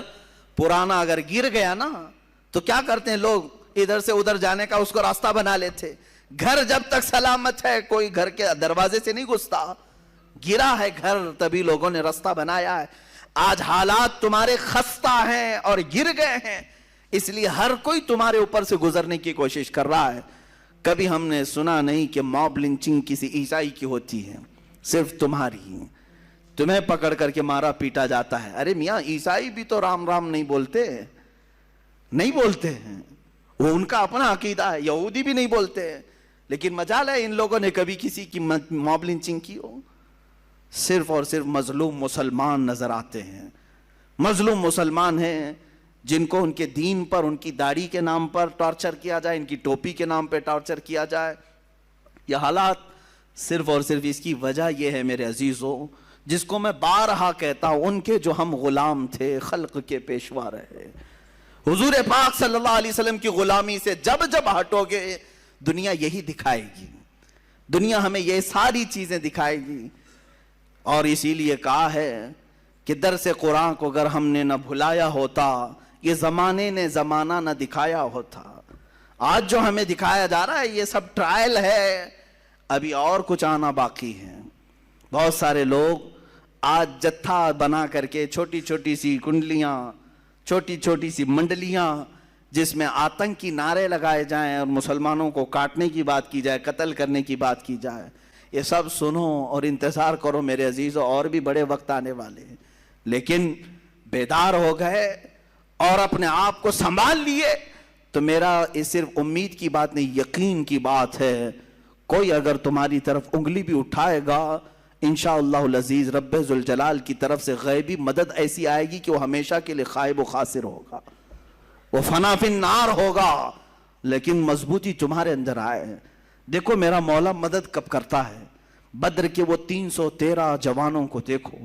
پرانا اگر گر گیا نا تو کیا کرتے ہیں لوگ؟ ادھر سے ادھر جانے کا اس کو راستہ بنا لیتے۔ گھر جب تک سلامت ہے کوئی گھر کے دروازے سے نہیں گھستا، گرا ہے گھر تبھی لوگوں نے راستہ بنایا ہے۔ آج حالات تمہارے خستہ ہیں اور گر گئے ہیں، اس لیے ہر کوئی تمہارے اوپر سے گزرنے کی کوشش کر رہا ہے۔ کبھی ہم نے سنا نہیں کہ موب لنچنگ کسی عیسائی کی ہوتی ہے، صرف تمہاری، تمہیں پکڑ کر کے مارا پیٹا جاتا ہے۔ ارے میاں عیسائی بھی تو رام رام نہیں بولتے ہیں، وہ ان کا اپنا عقیدہ ہے۔ یہودی بھی نہیں بولتے، لیکن مجال ہے ان لوگوں نے کبھی کسی کی موب لنچنگ کی ہو؟ صرف اور صرف مظلوم مسلمان نظر آتے ہیں۔ مظلوم مسلمان ہیں جن کو ان کے دین پر، ان کی داڑھی کے نام پر ٹارچر کیا جائے، ان کی ٹوپی کے نام پہ ٹارچر کیا جائے۔ یہ حالات صرف اور صرف اس کی وجہ یہ ہے میرے عزیزوں، جس کو میں بارہا کہتا ہوں، ان کے جو ہم غلام تھے خلق کے پیشوا رہے۔ حضور پاک صلی اللہ علیہ وسلم کی غلامی سے جب جب ہٹو گے دنیا یہی دکھائے گی، دنیا ہمیں یہ ساری چیزیں دکھائے گی۔ اور اسی لیے کہا ہے کہ درس قرآن کو اگر ہم نے نہ بھلایا ہوتا، یہ زمانے نے زمانہ نہ دکھایا ہوتا۔ آج جو ہمیں دکھایا جا رہا ہے یہ سب ٹرائل ہے، ابھی اور کچھ آنا باقی ہے۔ بہت سارے لوگ آج جتھا بنا کر کے چھوٹی چھوٹی سی کنڈلیاں، چھوٹی چھوٹی سی منڈلیاں جس میں آتنکی نعرے لگائے جائیں اور مسلمانوں کو کاٹنے کی بات کی جائے، قتل کرنے کی بات کی جائے، یہ سب سنو اور انتظار کرو میرے عزیزوں، اور بھی بڑے وقت آنے والے ہیں۔ لیکن بیدار ہو گئے اور اپنے آپ کو سنبھال لیے تو میرا یہ صرف امید کی بات نہیں، یقین کی بات ہے، کوئی اگر تمہاری طرف انگلی بھی اٹھائے گا انشاءاللہ العزیز رب ذوالجلال کی طرف سے غیبی مدد ایسی آئے گی کہ وہ ہمیشہ کے لیے خائب و خاسر ہوگا، وہ فنا فی النار ہوگا، لیکن مضبوطی تمہارے اندر آئے۔ دیکھو میرا مولا مدد کب کرتا ہے، بدر کے وہ 313 جوانوں کو دیکھو،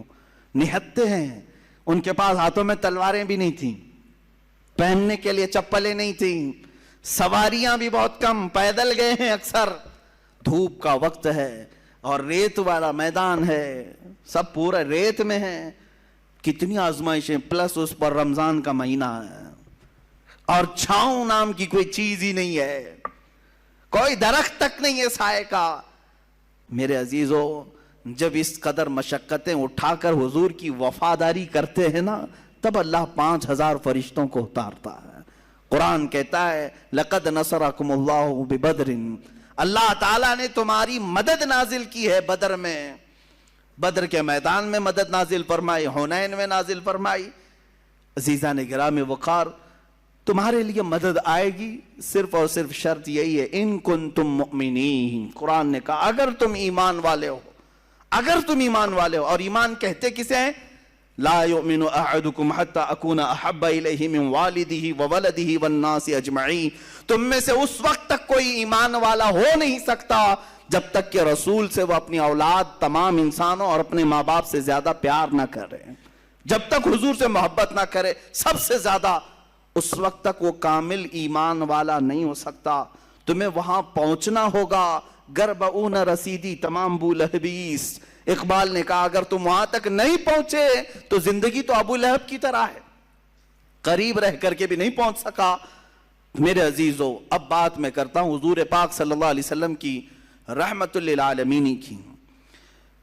نہتے ہیں، ان کے پاس ہاتھوں میں تلواریں بھی نہیں تھیں، پہننے کے لیے چپلیں نہیں تھیں، سواریاں بھی بہت کم، پیدل گئے ہیں اکثر، دھوپ کا وقت ہے اور ریت والا میدان ہے، سب پورا ریت میں ہے، کتنی آزمائشیں، پلس اس پر رمضان کا مہینہ ہے اور چھاؤں نام کی کوئی چیز ہی نہیں ہے، کوئی درخت تک نہیں ہے سائے کا۔ میرے عزیزوں جب اس قدر مشقتیں اٹھا کر حضور کی وفاداری کرتے ہیں نا تب اللہ 5000 فرشتوں کو اتارتا ہے۔ قرآن کہتا ہے لَقَدْ نَصَرَكُمُ اللَّهُ بِبَدْرٍ، اللہ تعالیٰ نے تمہاری مدد نازل کی ہے بدر میں، بدر کے میدان میں مدد نازل فرمائی، حنین میں نازل فرمائی۔ عزیزان گرامی وقار، تمہارے لیے مدد آئے گی، صرف اور صرف شرط یہی ہے ان کنتم مؤمنین۔ قرآن نے کہا اگر تم ایمان والے ہو، اگر تم ایمان والے ہو، اور ایمان کہتے کسے ہیں؟ لا یؤمن احدکم حتی اکون احب الیہ من والدہ وولدہ والناس اجمعین، تم میں سے اس وقت تک کوئی ایمان والا ہو نہیں سکتا جب تک کہ رسول سے وہ اپنی اولاد، تمام انسانوں اور اپنے ماں باپ سے زیادہ پیار نہ کرے، جب تک حضور سے محبت نہ کرے سب سے زیادہ، اس وقت تک وہ کامل ایمان والا نہیں ہو سکتا۔ تمہیں وہاں پہنچنا ہوگا، گربعون رسیدی تمام بو لہبیس۔ اقبال نے کہا اگر تم وہاں تک نہیں پہنچے تو زندگی تو ابو لہب کی طرح ہے، قریب رہ کر کے بھی نہیں پہنچ سکا۔ میرے عزیزو اب بات میں کرتا ہوں حضور پاک صلی اللہ علیہ وسلم کی رحمت للعالمین کی۔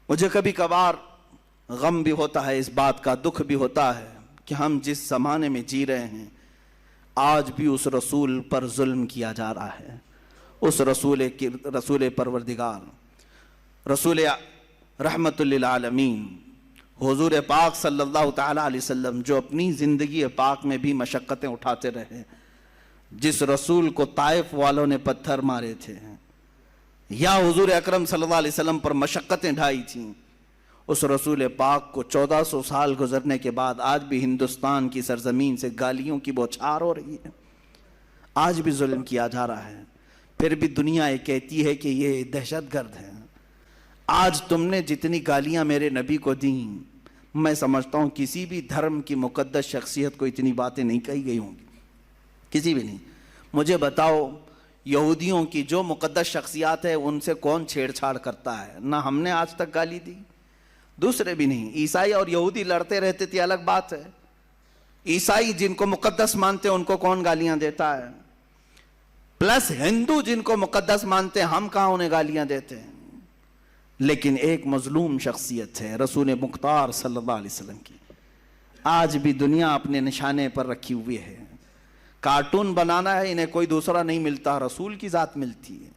مجھے کبھی کبھار غم بھی ہوتا ہے، اس بات کا دکھ بھی ہوتا ہے کہ ہم جس زمانے میں جی رہے ہیں آج بھی اس رسول پر ظلم کیا جا رہا ہے، اس رسول پروردگار، رسول رحمت للعالمین حضور پاک صلی اللہ تعالیٰ علیہ وسلم جو اپنی زندگی پاک میں بھی مشقتیں اٹھاتے رہے، جس رسول کو طائف والوں نے پتھر مارے تھے، یا حضور اکرم صلی اللہ علیہ وسلم پر مشقتیں ڈھائی تھیں، اس رسول پاک کو 1400 سال گزرنے کے بعد آج بھی ہندوستان کی سرزمین سے گالیوں کی بوچھار ہو رہی ہے، آج بھی ظلم کیا جا رہا ہے، پھر بھی دنیا یہ کہتی ہے کہ یہ دہشت گرد ہے۔ آج تم نے جتنی گالیاں میرے نبی کو دیں، میں سمجھتا ہوں کسی بھی دھرم کی مقدس شخصیت کو اتنی باتیں نہیں کہی گئی ہوں گی، کسی بھی نہیں۔ مجھے بتاؤ یہودیوں کی جو مقدس شخصیات ہے ان سے کون چھیڑ چھاڑ کرتا ہے؟ نہ ہم نے آج تک گالی دی، دوسرے بھی نہیں۔ عیسائی اور یہودی لڑتے رہتے تھے، الگ بات ہے۔ عیسائی جن کو مقدس مانتے ہیں ان کو کون گالیاں دیتا ہے؟ پلس ہندو جن کو مقدس مانتے ہیں، ہم کہاں انہیں گالیاں دیتے ہیں؟ لیکن ایک مظلوم شخصیت ہے رسول مختار صلی اللہ علیہ وسلم کی، آج بھی دنیا اپنے نشانے پر رکھی ہوئی ہے۔ کارٹون بنانا ہے انہیں کوئی دوسرا نہیں ملتا، رسول کی ذات ملتی ہے۔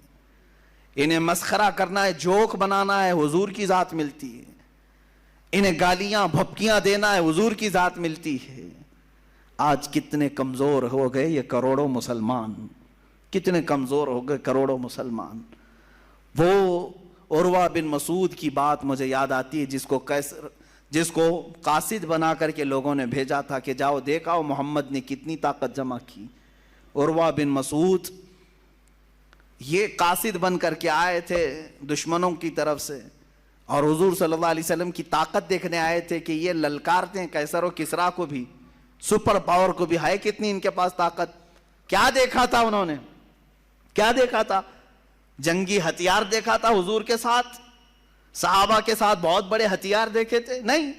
انہیں مسخرہ کرنا ہے، جوک بنانا ہے، حضور کی ذات ملتی ہے۔ انہیں گالیاں بھپکیاں دینا ہے، حضور کی ذات ملتی ہے۔ آج کتنے کمزور ہو گئے یہ کروڑوں مسلمان، کتنے کمزور ہو گئے کروڑوں مسلمان۔ وہ عروہ بن مسعود کی بات مجھے یاد آتی ہے، جس کو قاصد بنا کر کے لوگوں نے بھیجا تھا کہ جاؤ دیکھاؤ محمد نے کتنی طاقت جمع کی۔ عروہ بن مسعود یہ قاصد بن کر کے آئے تھے دشمنوں کی طرف سے، اور حضور صلی اللہ علیہ وسلم کی طاقت دیکھنے آئے تھے کہ یہ للکارتے ہیں قیصر و کسریٰ کو بھی، سپر پاور کو بھی، ہے کتنی ان کے پاس طاقت۔ کیا دیکھا تھا انہوں نے؟ کیا دیکھا تھا؟ جنگی ہتھیار دیکھا تھا حضور کے ساتھ؟ صحابہ کے ساتھ بہت بڑے ہتھیار دیکھے تھے؟ نہیں،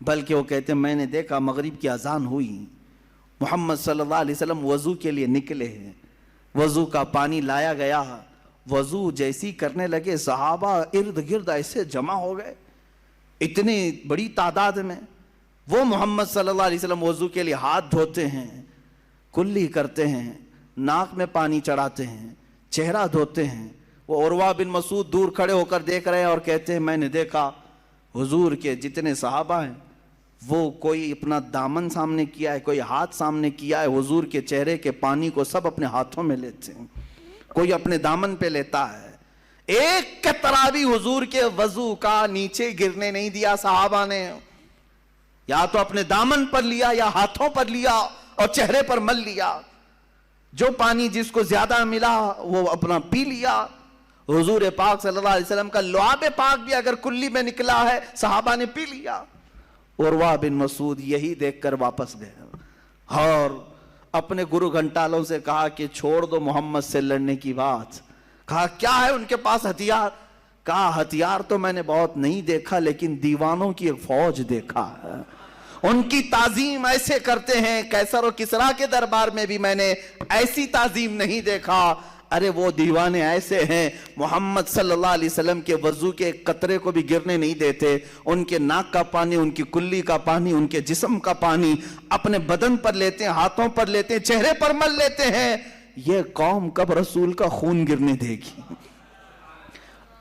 بلکہ وہ کہتے ہیں میں نے دیکھا مغرب کی اذان ہوئی، محمد صلی اللہ علیہ وسلم وضو کے لیے نکلے ہیں، وضو کا پانی لایا گیا، وضو جیسی کرنے لگے صحابہ ارد گرد ایسے جمع ہو گئے اتنی بڑی تعداد میں۔ وہ محمد صلی اللہ علیہ وسلم وضو کے لیے ہاتھ دھوتے ہیں، کلی کرتے ہیں، ناک میں پانی چڑھاتے ہیں، چہرہ دھوتے ہیں۔ وہ عروہ بن مسعود دور کھڑے ہو کر دیکھ رہے ہیں اور کہتے ہیں میں نے دیکھا حضور کے جتنے صحابہ ہیں وہ کوئی اپنا دامن سامنے کیا ہے، کوئی ہاتھ سامنے کیا ہے، حضور کے چہرے کے پانی کو سب اپنے ہاتھوں میں لیتے ہیں، کوئی اپنے دامن پہ لیتا ہے۔ ایک قطرہ بھی حضور کے وضو کا نیچے گرنے نہیں دیا صحابہ نے، یا تو اپنے دامن پر لیا یا ہاتھوں پر لیا اور چہرے پر مل لیا۔ جو پانی جس کو زیادہ ملا وہ اپنا پی لیا۔ حضور پاک صلی اللہ علیہ وسلم کا لعاب پاک بھی اگر کلی میں نکلا ہے صحابہ نے پی لیا۔ عروہ بن مسعود یہی دیکھ کر واپس گئے اور اپنے گرو گھنٹالوں سے کہا کہ چھوڑ دو محمد سے لڑنے کی بات۔ کہا کیا ہے ان کے پاس ہتھیار؟ کہا ہتھیار تو میں نے بہت نہیں دیکھا لیکن دیوانوں کی ایک فوج دیکھا ہے، ان کی تعظیم ایسے کرتے ہیں، قیصر و کسریٰ کے دربار میں بھی میں نے ایسی تعظیم نہیں دیکھا۔ ارے وہ دیوانے ایسے ہیں محمد صلی اللہ علیہ وسلم کے وضو کے ایک قطرے کو بھی گرنے نہیں دیتے، ان کے ناک کا پانی، ان کی کلی کا پانی، ان کے جسم کا پانی اپنے بدن پر لیتے ہیں، ہاتھوں پر لیتے ہیں، چہرے پر مل لیتے ہیں۔ یہ قوم کب رسول کا خون گرنے دے گی؟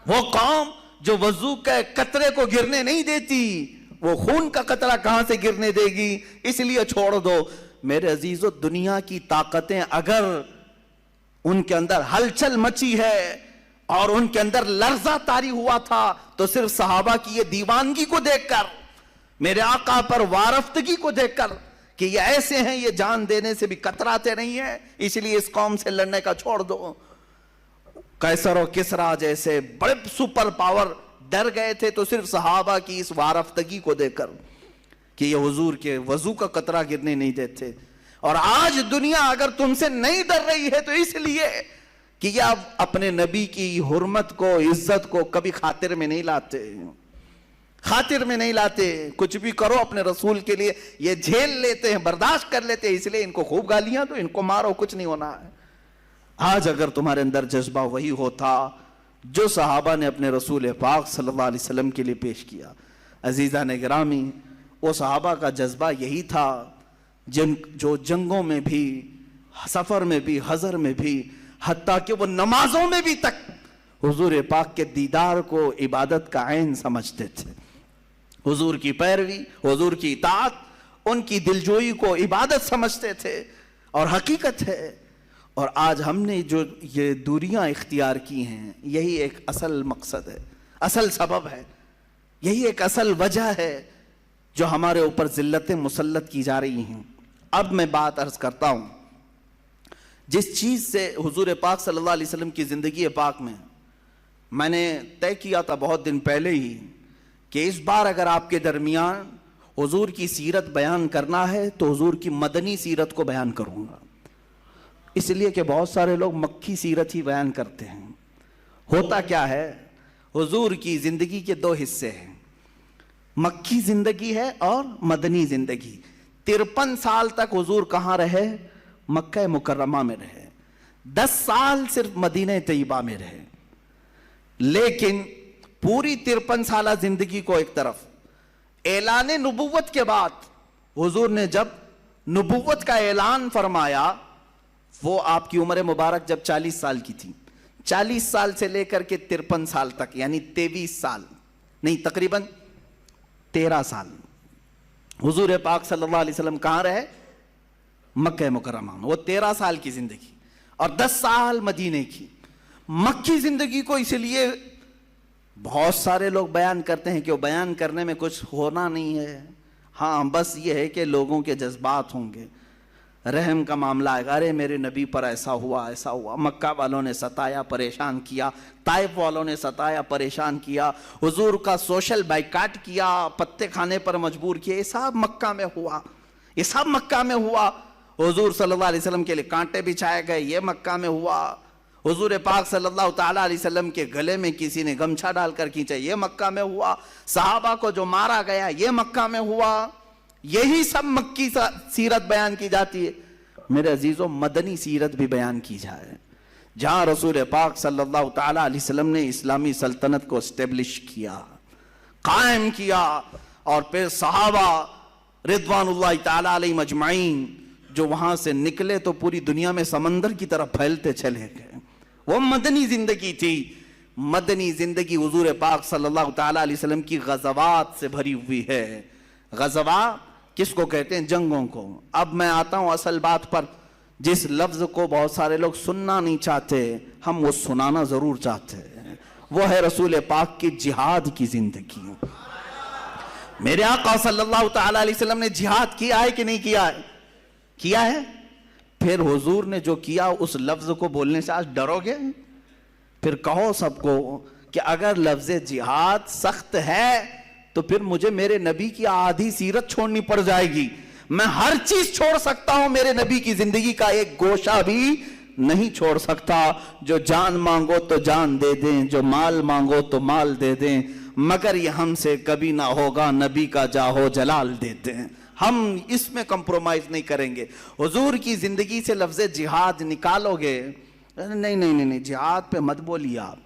وہ قوم جو وضو کے قطرے کو گرنے نہیں دیتی، وہ خون کا قطرہ کہاں سے گرنے دے گی؟ اس لیے چھوڑ دو۔ میرے عزیزو، دنیا کی طاقتیں اگر ان کے اندر ہلچل مچی ہے اور ان کے اندر لرزہ طاری ہوا تھا تو صرف صحابہ کی یہ دیوانگی کو دیکھ کر، میرے آقا پر وارفتگی کو دیکھ کر کہ یہ ایسے ہیں، یہ جان دینے سے بھی کتراتے نہیں ہیں، اس لیے اس قوم سے لڑنے کا چھوڑ دو۔ قیصر و کسریٰ جیسے بڑے سپر پاور ڈر گئے تھے تو صرف صحابہ کی اس وارفتگی کو دیکھ کر کہ یہ حضور کے وضو کا قطرہ گرنے نہیں دیتے۔ اور آج دنیا اگر تم سے نہیں ڈر رہی ہے تو اس لیے کہ یہ اب اپنے نبی کی حرمت کو، عزت کو کبھی خاطر میں نہیں لاتے، خاطر میں نہیں لاتے۔ کچھ بھی کرو اپنے رسول کے لیے یہ جھیل لیتے ہیں، برداشت کر لیتے ہیں، اس لیے ان کو خوب گالیاں دو، ان کو مارو، کچھ نہیں ہونا ہے۔ آج اگر تمہارے اندر جذبہ وہی ہوتا جو صحابہ نے اپنے رسول پاک صلی اللہ علیہ وسلم کے لیے پیش کیا۔ عزیزان گرامی، وہ صحابہ کا جذبہ یہی تھا جو جنگوں میں بھی، سفر میں بھی، حضر میں بھی، حتیٰ کہ وہ نمازوں میں بھی تک حضور پاک کے دیدار کو عبادت کا عین سمجھتے تھے۔ حضور کی پیروی، حضور کی اطاعت، ان کی دلجوئی کو عبادت سمجھتے تھے۔ اور حقیقت ہے اور آج ہم نے جو یہ دوریاں اختیار کی ہیں، یہی ایک اصل مقصد ہے، اصل سبب ہے، یہی ایک اصل وجہ ہے جو ہمارے اوپر ذلتیں مسلط کی جا رہی ہیں۔ اب میں بات عرض کرتا ہوں، جس چیز سے حضور پاک صلی اللہ علیہ وسلم کی زندگی پاک میں نے طے کیا تھا بہت دن پہلے ہی کہ اس بار اگر آپ کے درمیان حضور کی سیرت بیان کرنا ہے تو حضور کی مدنی سیرت کو بیان کروں گا، اس لیے کہ بہت سارے لوگ مکی سیرت ہی بیان کرتے ہیں۔ ہوتا کیا ہے، حضور کی زندگی کے دو حصے ہیں، مکی زندگی ہے اور مدنی زندگی۔ 53 سال تک حضور کہاں رہے؟ مکہ مکرمہ میں رہے، 10 سال صرف مدینہ طیبہ میں رہے۔ لیکن پوری 53 سالہ زندگی کو ایک طرف، اعلان نبوت کے بعد حضور نے جب نبوت کا اعلان فرمایا، وہ آپ کی عمر مبارک جب 40 سال کی تھی، 40 سال سے لے کر کے 53 سال تک، یعنی 23 سال نہیں، تقریباً 13 سال حضور پاک صلی اللہ علیہ وسلم کہاں رہے؟ مکہ مکرمہ میں۔ وہ 13 سال کی زندگی اور 10 سال مدینے کی۔ مکی زندگی کو اس لیے بہت سارے لوگ بیان کرتے ہیں کہ وہ بیان کرنے میں کچھ ہونا نہیں ہے، ہاں بس یہ ہے کہ لوگوں کے جذبات ہوں گے، رحم کا معاملہ آئے گا، ارے میرے نبی پر ایسا ہوا ایسا ہوا، مکہ والوں نے ستایا پریشان کیا، طائف والوں نے ستایا پریشان کیا، حضور کا سوشل بائیکاٹ کیا، پتے کھانے پر مجبور کیا، یہ سب مکہ میں ہوا، یہ سب مکہ میں ہوا۔ حضور صلی اللہ علیہ وسلم کے لیے کانٹے بچھائے گئے، یہ مکہ میں ہوا۔ حضور پاک صلی اللہ تعالیٰ علیہ وسلم کے گلے میں کسی نے گمچھا ڈال کر کھینچا، یہ مکہ میں ہوا۔ صحابہ کو جو مارا گیا، یہ مکہ میں ہوا۔ یہی سب مکی سیرت بیان کی جاتی ہے۔ میرے عزیزوں، مدنی سیرت بھی بیان کی جائے، جہاں رسول پاک صلی اللہ تعالیٰ علیہ وسلم نے اسلامی سلطنت کو اسٹیبلش کیا، قائم کیا، اور پھر صحابہ رضوان اللہ تعالیٰ علیہ مجمعین جو وہاں سے نکلے تو پوری دنیا میں سمندر کی طرف پھیلتے چلے گئے۔ وہ مدنی زندگی تھی۔ مدنی زندگی حضور پاک صلی اللہ تعالیٰ علیہ وسلم کی غزوات سے بھری ہوئی ہے۔ غزوات کس کو کہتے ہیں؟ جنگوں کو۔ اب میں آتا ہوں اصل بات پر، جس لفظ کو بہت سارے لوگ سننا نہیں چاہتے، ہم وہ سنانا ضرور چاہتے ہیں، وہ ہے رسول پاک کی جہاد کی زندگی۔ میرے آقا صلی اللہ تعالیٰ علیہ وسلم نے جہاد کیا ہے کہ نہیں کیا ہے؟ کیا ہے۔ پھر حضور نے جو کیا اس لفظ کو بولنے سے آج ڈرو گے؟ پھر کہو سب کو کہ اگر لفظ جہاد سخت ہے تو پھر مجھے میرے نبی کی آدھی سیرت چھوڑنی پڑ جائے گی۔ میں ہر چیز چھوڑ سکتا ہوں، میرے نبی کی زندگی کا ایک گوشہ بھی نہیں چھوڑ سکتا۔ جو جان مانگو تو جان دے دیں، جو مال مانگو تو مال دے دیں، مگر یہ ہم سے کبھی نہ ہوگا، نبی کا جاہو جلال دے دیں۔ ہم اس میں کمپرومائز نہیں کریں گے۔ حضور کی زندگی سے لفظ جہاد نکالو گے، نہیں نہیں نہیں، جہاد پہ مت بولیے آپ،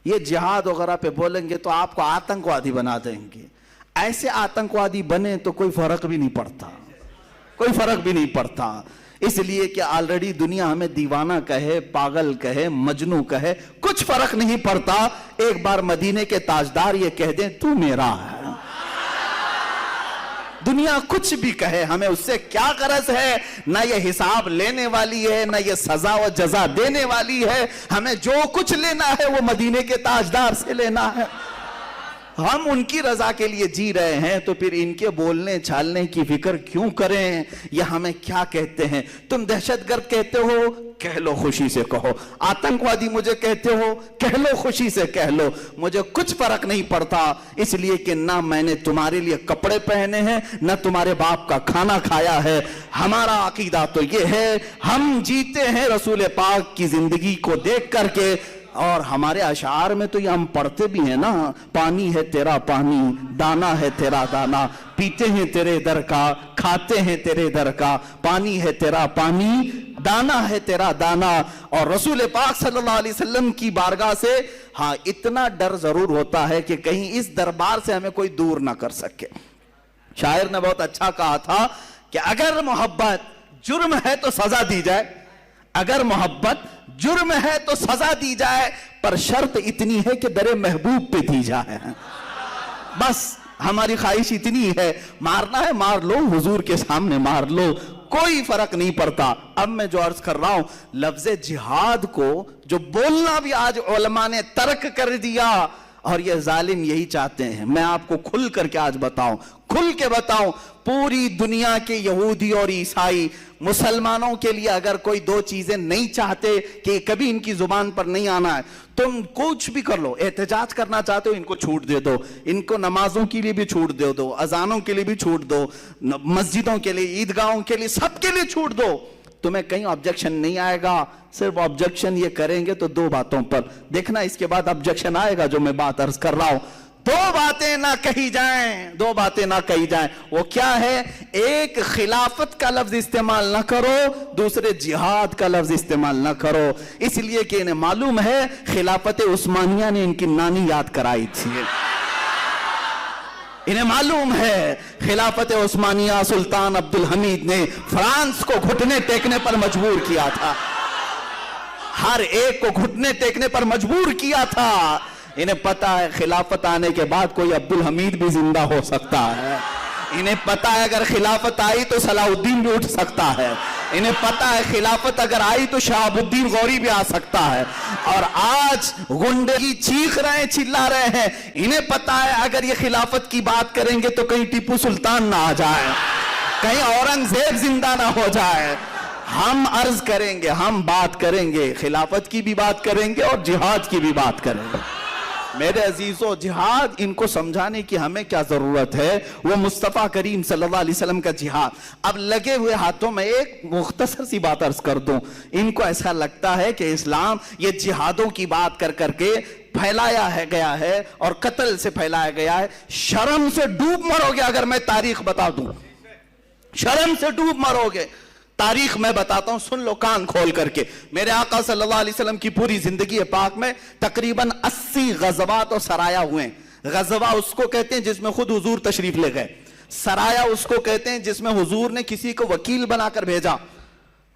یہ جہاد وغیرہ پہ بولیں گے تو آپ کو آتنکوادی بنا دیں گے۔ ایسے آتنکوادی بنے تو کوئی فرق بھی نہیں پڑتا، کوئی فرق بھی نہیں پڑتا، اس لیے کہ آلریڈی دنیا ہمیں دیوانہ کہے، پاگل کہے، مجنوں کہے، کچھ فرق نہیں پڑتا۔ ایک بار مدینے کے تاجدار یہ کہہ دیں تو میرا ہے، دنیا کچھ بھی کہے، ہمیں اس سے کیا غرض ہے؟ نہ یہ حساب لینے والی ہے، نہ یہ سزا و جزا دینے والی ہے۔ ہمیں جو کچھ لینا ہے وہ مدینے کے تاجدار سے لینا ہے۔ ہم ان کی رضا کے لیے جی رہے ہیں تو پھر ان کے بولنے چھالنے کی فکر کیوں کریں؟ یہ ہمیں کیا کہتے ہیں؟ تم دہشت گرد کہتے ہو، کہہ لو خوشی سے کہو۔ آتنکوادی مجھے کہتے ہو، کہہ لو خوشی سے کہہ لو، مجھے کچھ فرق نہیں پڑتا، اس لیے کہ نہ میں نے تمہارے لیے کپڑے پہنے ہیں، نہ تمہارے باپ کا کھانا کھایا ہے۔ ہمارا عقیدہ تو یہ ہے، ہم جیتے ہیں رسول پاک کی زندگی کو دیکھ کر کے، اور ہمارے اشعار میں تو یہ ہم پڑھتے بھی ہیں نا، پانی ہے تیرا پانی، دانا ہے تیرا دانا، پیتے ہیں تیرے در کا، کھاتے ہیں تیرے در کا، پانی ہے تیرا پانی، دانا ہے تیرا دانا۔ اور رسول پاک صلی اللہ علیہ وسلم کی بارگاہ سے ہاں اتنا ڈر ضرور ہوتا ہے کہ کہیں اس دربار سے ہمیں کوئی دور نہ کر سکے۔ شاعر نے بہت اچھا کہا تھا کہ اگر محبت جرم ہے تو سزا دی جائے، اگر محبت جرم ہے تو سزا دی جائے، پر شرط اتنی ہے کہ در محبوب پہ دی جائے۔ بس ہماری خواہش اتنی ہے، مارنا ہے مار لو، حضور کے سامنے مار لو، کوئی فرق نہیں پڑتا۔ اب میں جو عرض کر رہا ہوں، لفظ جہاد کو جو بولنا بھی آج علماء نے ترک کر دیا، اور یہ ظالم یہی چاہتے ہیں۔ میں آپ کو کھل کر کے آج بتاؤں، کھل کے بتاؤں، پوری دنیا کے یہودی اور عیسائی مسلمانوں کے لیے اگر کوئی دو چیزیں نہیں چاہتے کہ کبھی ان کی زبان پر نہیں آنا ہے، تم کچھ بھی کر لو، احتجاج کرنا چاہتے ہو ان کو چھوٹ دے دو، ان کو نمازوں کے لیے بھی چھوٹ دے دو، اذانوں کے لیے بھی چھوٹ دو، مسجدوں کے لیے، عیدگاہوں کے لیے، سب کے لیے چھوٹ دو، تمہیں کہیں آبجیکشن نہیں آئے گا۔ صرف آبجیکشن یہ کریں گے تو دو باتوں پر، دیکھنا اس کے بعد آبجیکشن آئے گا جو میں بات عرض کر رہا ہوں۔ دو باتیں نہ کہی جائیں، دو باتیں نہ کہی جائیں، وہ کیا ہے؟ ایک خلافت کا لفظ استعمال نہ کرو، دوسرے جہاد کا لفظ استعمال نہ کرو، اس لیے کہ انہیں معلوم ہے خلافت عثمانیہ نے ان کی نانی یاد کرائی تھی، انہیں معلوم ہے خلافت عثمانیہ سلطان عبدالحمید نے فرانس کو گھٹنے ٹیکنے پر مجبور کیا تھا، ہر ایک کو گھٹنے ٹیکنے پر مجبور کیا تھا۔ انہیں پتا ہے خلافت آنے کے بعد کوئی عبدالحمید بھی زندہ ہو سکتا ہے، انہیں پتا ہے اگر خلافت آئی تو صلاح الدین بھی اٹھ سکتا ہے، انہیں پتا ہے خلافت اگر آئی تو شہاب الدین غوری بھی آ سکتا ہے، اور آج گنڈے چیخ رہے ہیں، چلا رہے ہیں، انہیں پتا ہے اگر یہ خلافت کی بات کریں گے تو کہیں ٹیپو سلطان نہ آ جائے، کہیں اورنگزیب زندہ نہ ہو جائے۔ ہم عرض کریں گے، ہم بات کریں گے، خلافت کی بھی بات کریں گے اور جہاد کی بھی بات کریں گے۔ میرے عزیزو، جہاد ان کو سمجھانے کی ہمیں کیا ضرورت ہے؟ وہ مصطفیٰ کریم صلی اللہ علیہ وسلم کا جہاد۔ اب لگے ہوئے ہاتھوں میں ایک مختصر سی بات عرض کر دوں، ان کو ایسا لگتا ہے کہ اسلام یہ جہادوں کی بات کر کر کے پھیلایا گیا ہے اور قتل سے پھیلایا گیا ہے۔ شرم سے ڈوب مرو گے اگر میں تاریخ بتا دوں، شرم سے ڈوب مرو گے۔ تاریخ میں بتاتا ہوں، سن لو کان کھول کر کے۔ میرے آقا صلی اللہ علیہ وسلم کی پوری زندگی پاک میں تقریباً 80 غزوات اور سرایا ہوئے ہیں۔ غزوہ اس کو کہتے ہیں جس میں خود حضور تشریف لے گئے، سرایا اس کو کہتے ہیں جس میں حضور نے کسی کو وکیل بنا کر بھیجا،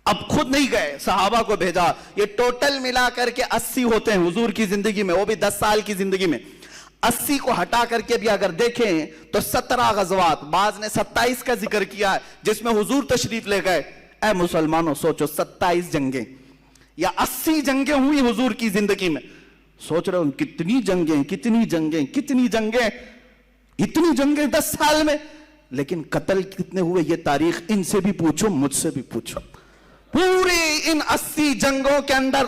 اب خود نہیں گئے، صحابہ کو بھیجا۔ یہ ٹوٹل ملا کر کے 80 ہوتے ہیں حضور کی زندگی میں، وہ بھی 10 سال کی زندگی میں۔ 80 کو ہٹا کر کے بھی اگر دیکھیں تو 17 غزوات، بعض نے 27 کا ذکر کیا ہے جس میں حضور تشریف لے گئے۔ اے مسلمانوں سوچو، 27 جنگیں یا 80 جنگیں ہوئی حضور کی زندگی میں، سوچ رہے ہو کتنی جنگیں، کتنی جنگیں، کتنی جنگیں، اتنی جنگیں 10 سال میں۔ لیکن قتل کتنے ہوئے یہ تاریخ ان سے بھی پوچھو، مجھ سے بھی پوچھو، پورے ان 80 جنگوں کے اندر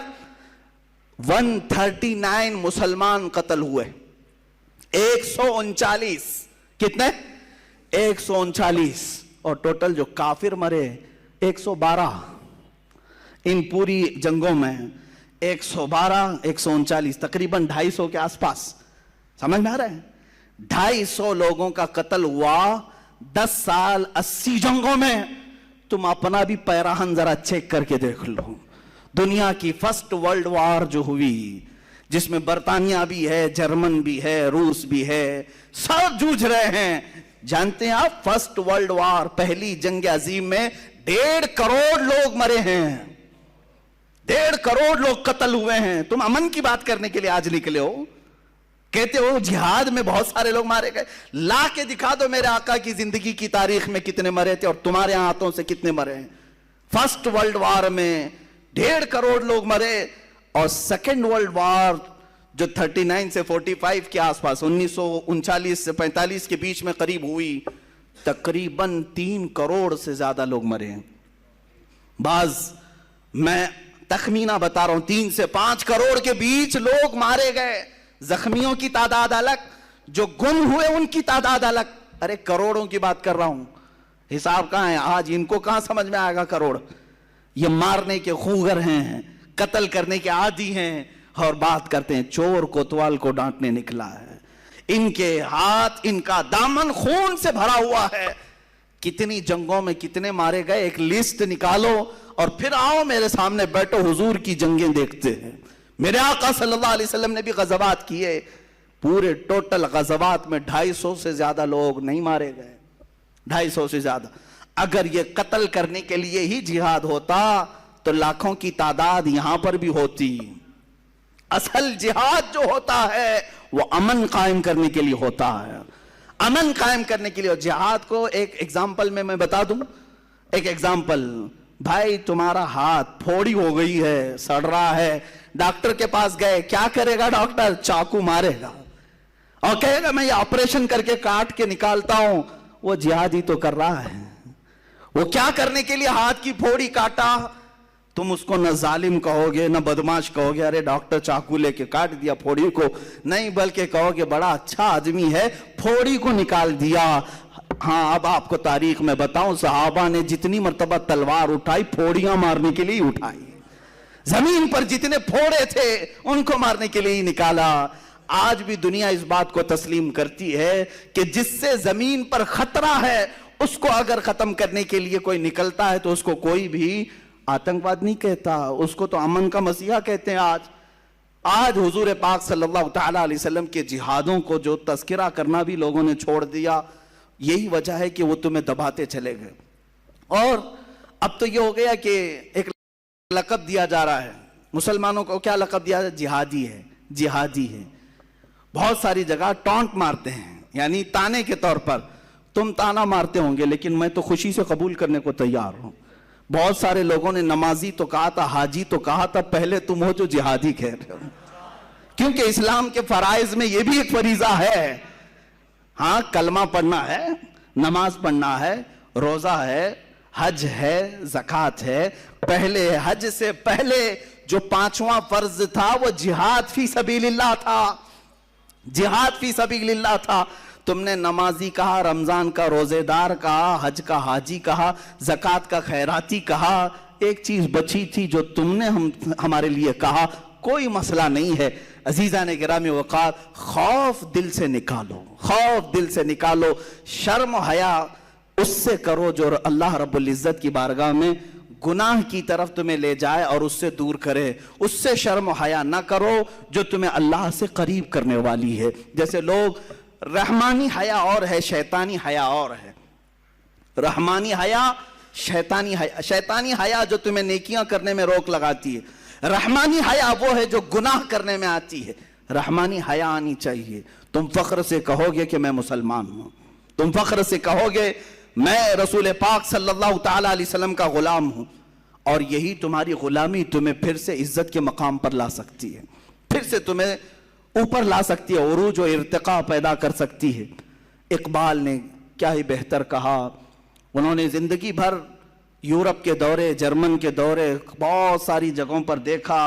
139 مسلمان قتل ہوئے، 139 کتنے؟ 139، اور ٹوٹل جو کافر مرے 112۔ ان پوری جنگوں میں 112، 139، تقریباً 250 کے آس پاس، سمجھ میں آ رہا ہے؟ 250 لوگوں کا قتل ہوا 10 سال 80 جنگوں میں۔ تم اپنا بھی پیراہن ذرا چیک کر کے دیکھ لو۔ دنیا کی فرسٹ ورلڈ وار جو ہوئی، جس میں برطانیہ بھی ہے، جرمن بھی ہے، روس بھی ہے، سب جوجھ رہے ہیں۔ جانتے ہیں آپ فرسٹ ورلڈ وار، پہلی جنگ عظیم میں 1.5 کروڑ لوگ مرے ہیں، 1.5 کروڑ لوگ قتل ہوئے ہیں۔ تم امن کی بات کرنے کے لیے آج نکلے ہو، کہتے ہو جہاد میں بہت سارے لوگ مارے گئے۔ لا کے دکھا دو میرے آقا کی زندگی کی تاریخ میں کتنے مرے تھے اور تمہارے ہاتھوں سے کتنے مرے ہیں۔ فرسٹ ورلڈ وار میں 1.5 کروڑ لوگ مرے، اور سیکنڈ ورلڈ وار جو 39 سے 45 کے آس پاس، 1939 سے 45 کے بیچ میں قریب ہوئی، تقریباً 3 کروڑ سے زیادہ لوگ مرے ہیں۔ بعض میں تخمینہ بتا رہا ہوں 3 سے 5 کروڑ کے بیچ لوگ مارے گئے۔ زخمیوں کی تعداد الگ، جو گم ہوئے ان کی تعداد الگ۔ ارے کروڑوں کی بات کر رہا ہوں، حساب کہاں ہے آج؟ ان کو کہاں سمجھ میں آئے گا کروڑ؟ یہ مارنے کے خوگر ہیں، قتل کرنے کے عادی ہیں، اور بات کرتے ہیں چور کوتوال کو ڈانٹنے نکلا ہے۔ ان کے ہاتھ، ان کا دامن خون سے بھرا ہوا ہے۔ کتنی جنگوں میں کتنے مارے گئے، ایک لسٹ نکالو اور پھر آؤ میرے سامنے بیٹھو، حضور کی جنگیں دیکھتے ہیں۔ میرے آقا صلی اللہ علیہ وسلم نے بھی غزوات کیے، پورے ٹوٹل غزوات میں 250 سے زیادہ لوگ نہیں مارے گئے، 250 سے زیادہ۔ اگر یہ قتل کرنے کے لیے ہی جہاد ہوتا تو لاکھوں کی تعداد یہاں پر بھی ہوتی۔ اصل جہاد جو ہوتا ہے وہ امن قائم کرنے کے لیے ہوتا ہے، امن قائم کرنے کے لیے۔ جہاد کو ایک ایگزامپل میں بتا دوں، ایک ایگزامپل، بھائی تمہارا ہاتھ پھوڑی ہو گئی ہے، سڑ رہا ہے، ڈاکٹر کے پاس گئے، کیا کرے گا ڈاکٹر؟ چاقو مارے گا اور کہے گا میں یہ آپریشن کر کے کاٹ کے نکالتا ہوں. وہ جہاد ہی تو کر رہا ہے. وہ کیا کرنے کے لیے ہاتھ کی پھوڑی کاٹا؟ تم اس کو نہ ظالم کہو گے نہ بدماش کہو گے، ارے ڈاکٹر چاقو لے کے کاٹ دیا پھوڑی کو، نہیں، بلکہ کہو گے بڑا اچھا آدمی ہے، پھوڑی کو نکال دیا. ہاں اب آپ کو تاریخ میں بتاؤں، صحابہ نے جتنی مرتبہ تلوار اٹھائی پھوڑیاں مارنے کے لیے اٹھائی، زمین پر جتنے پھوڑے تھے ان کو مارنے کے لیے ہی نکالا. آج بھی دنیا اس بات کو تسلیم کرتی ہے کہ جس سے زمین پر خطرہ ہے اس کو اگر ختم کرنے کے لیے کوئی نکلتا ہے تو اس کو کوئی بھی آتنکواد نہیں کہتا، اس کو تو امن کا مسیحا کہتے ہیں. آج حضور پاک صلی اللہ تعالیٰ علیہ وسلم کے جہادوں کو جو تذکرہ کرنا بھی لوگوں نے چھوڑ دیا، یہی وجہ ہے کہ وہ تمہیں دباتے چلے گئے. اور اب تو یہ ہو گیا کہ ایک لقب دیا جا رہا ہے مسلمانوں کو. کیا لقب دیا جا؟ جہادی ہے، جہادی ہے. بہت ساری جگہ ٹونٹ مارتے ہیں، یعنی تانے کے طور پر. تم تانا مارتے ہوں گے لیکن میں تو خوشی سے قبول کرنے کو تیار ہوں. بہت سارے لوگوں نے نمازی تو کہا تھا، حاجی تو کہا تھا، پہلے تم ہو جو جہادی کہہ رہے ہو، کیونکہ اسلام کے فرائض میں یہ بھی ایک فریضہ ہے. ہاں کلمہ پڑھنا ہے، نماز پڑھنا ہے، روزہ ہے، حج ہے، زکوٰۃ ہے. پہلے حج سے پہلے جو 5واں فرض تھا وہ جہاد فی سبیل اللہ تھا. جہاد فی سبیل اللہ تھا. تم نے نمازی کہا، رمضان کا روزے دار کہا، حج کا حاجی کہا، زکوٰۃ کا خیراتی کہا. ایک چیز بچی تھی جو تم نے ہمارے لیے کہا، کوئی مسئلہ نہیں ہے. عزیزان گرامی وقار، خوف دل سے نکالو، خوف دل سے نکالو. شرم و حیا اس سے کرو جو اللہ رب العزت کی بارگاہ میں گناہ کی طرف تمہیں لے جائے اور اس سے دور کرے. اس سے شرم و حیا نہ کرو جو تمہیں اللہ سے قریب کرنے والی ہے. جیسے لوگ رحمانی حیا اور ہے، شیطانی حیا اور ہے. رحمانی حیا، شیطانی حیا. شیطانی حیا جو تمہیں نیکیاں کرنے میں روک لگاتی ہے. رحمانی حیا وہ ہے جو گناہ کرنے میں آتی ہے. رحمانی حیا آنی چاہیے. تم فخر سے کہو گے کہ میں مسلمان ہوں، تم فخر سے کہو گے میں رسول پاک صلی اللہ تعالیٰ علیہ وسلم کا غلام ہوں. اور یہی تمہاری غلامی تمہیں پھر سے عزت کے مقام پر لا سکتی ہے، پھر سے تمہیں اوپر لا سکتی ہے، عروج و ارتقاء پیدا کر سکتی ہے. اقبال نے کیا ہی بہتر کہا. انہوں نے زندگی بھر یورپ کے دورے، جرمن کے دورے، بہت ساری جگہوں پر دیکھا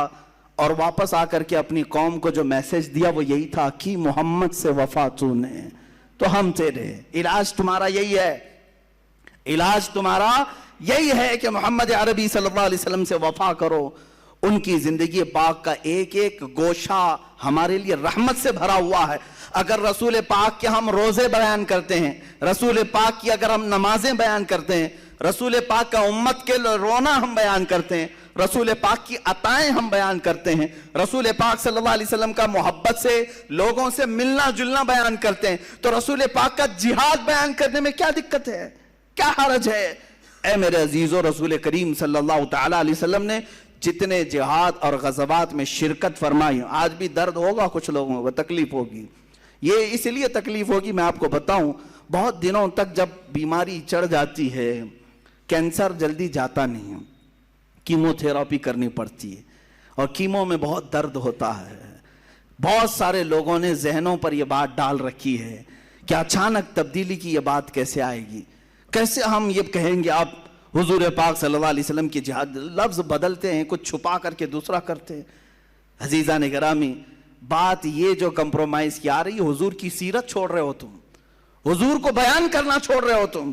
اور واپس آ کر کے اپنی قوم کو جو میسج دیا وہ یہی تھا کہ محمد سے وفا تو نے تو ہم تیرے. علاج تمہارا یہی ہے، علاج تمہارا یہی ہے کہ محمد عربی صلی اللہ علیہ وسلم سے وفا کرو. ان کی زندگی پاک کا ایک ایک گوشہ ہمارے لیے رحمت سے بھرا ہوا ہے. اگر رسول پاک کے ہم روزے بیان کرتے ہیں، رسول پاک کی اگر ہم نمازیں بیان کرتے ہیں، رسول پاک کا امت کے رونا ہم بیان کرتے ہیں، رسول پاک کی عطائیں ہم بیان کرتے ہیں، رسول پاک صلی اللہ علیہ وسلم کا محبت سے لوگوں سے ملنا جلنا بیان کرتے ہیں، تو رسول پاک کا جہاد بیان کرنے میں کیا دقت ہے، کیا حرج ہے؟ اے میرے عزیزو، رسول کریم صلی اللہ تعالیٰ علیہ وسلم نے جتنے جہاد اور غزوات میں شرکت فرمائی. آج بھی درد ہوگا کچھ لوگوں کو، تکلیف ہوگی. یہ اس لیے تکلیف ہوگی، میں آپ کو بتاؤں، بہت دنوں تک جب بیماری چڑھ جاتی ہے، کینسر جلدی جاتا نہیں ہے، کیمو تھراپی کرنی پڑتی ہے اور کیمو میں بہت درد ہوتا ہے. بہت سارے لوگوں نے ذہنوں پر یہ بات ڈال رکھی ہے کہ اچانک تبدیلی کی یہ بات کیسے آئے گی، کیسے ہم یہ کہیں گے. آپ حضور پاک صلی اللہ علیہ وسلم کی جہاد، لفظ بدلتے ہیں، کچھ چھپا کر کے دوسرا کرتے ہیں. عزیزان گرامی، بات یہ جو کمپرومائز کی آ رہی ہے، حضور کی سیرت چھوڑ رہے ہو تم، حضور کو بیان کرنا چھوڑ رہے ہو تم.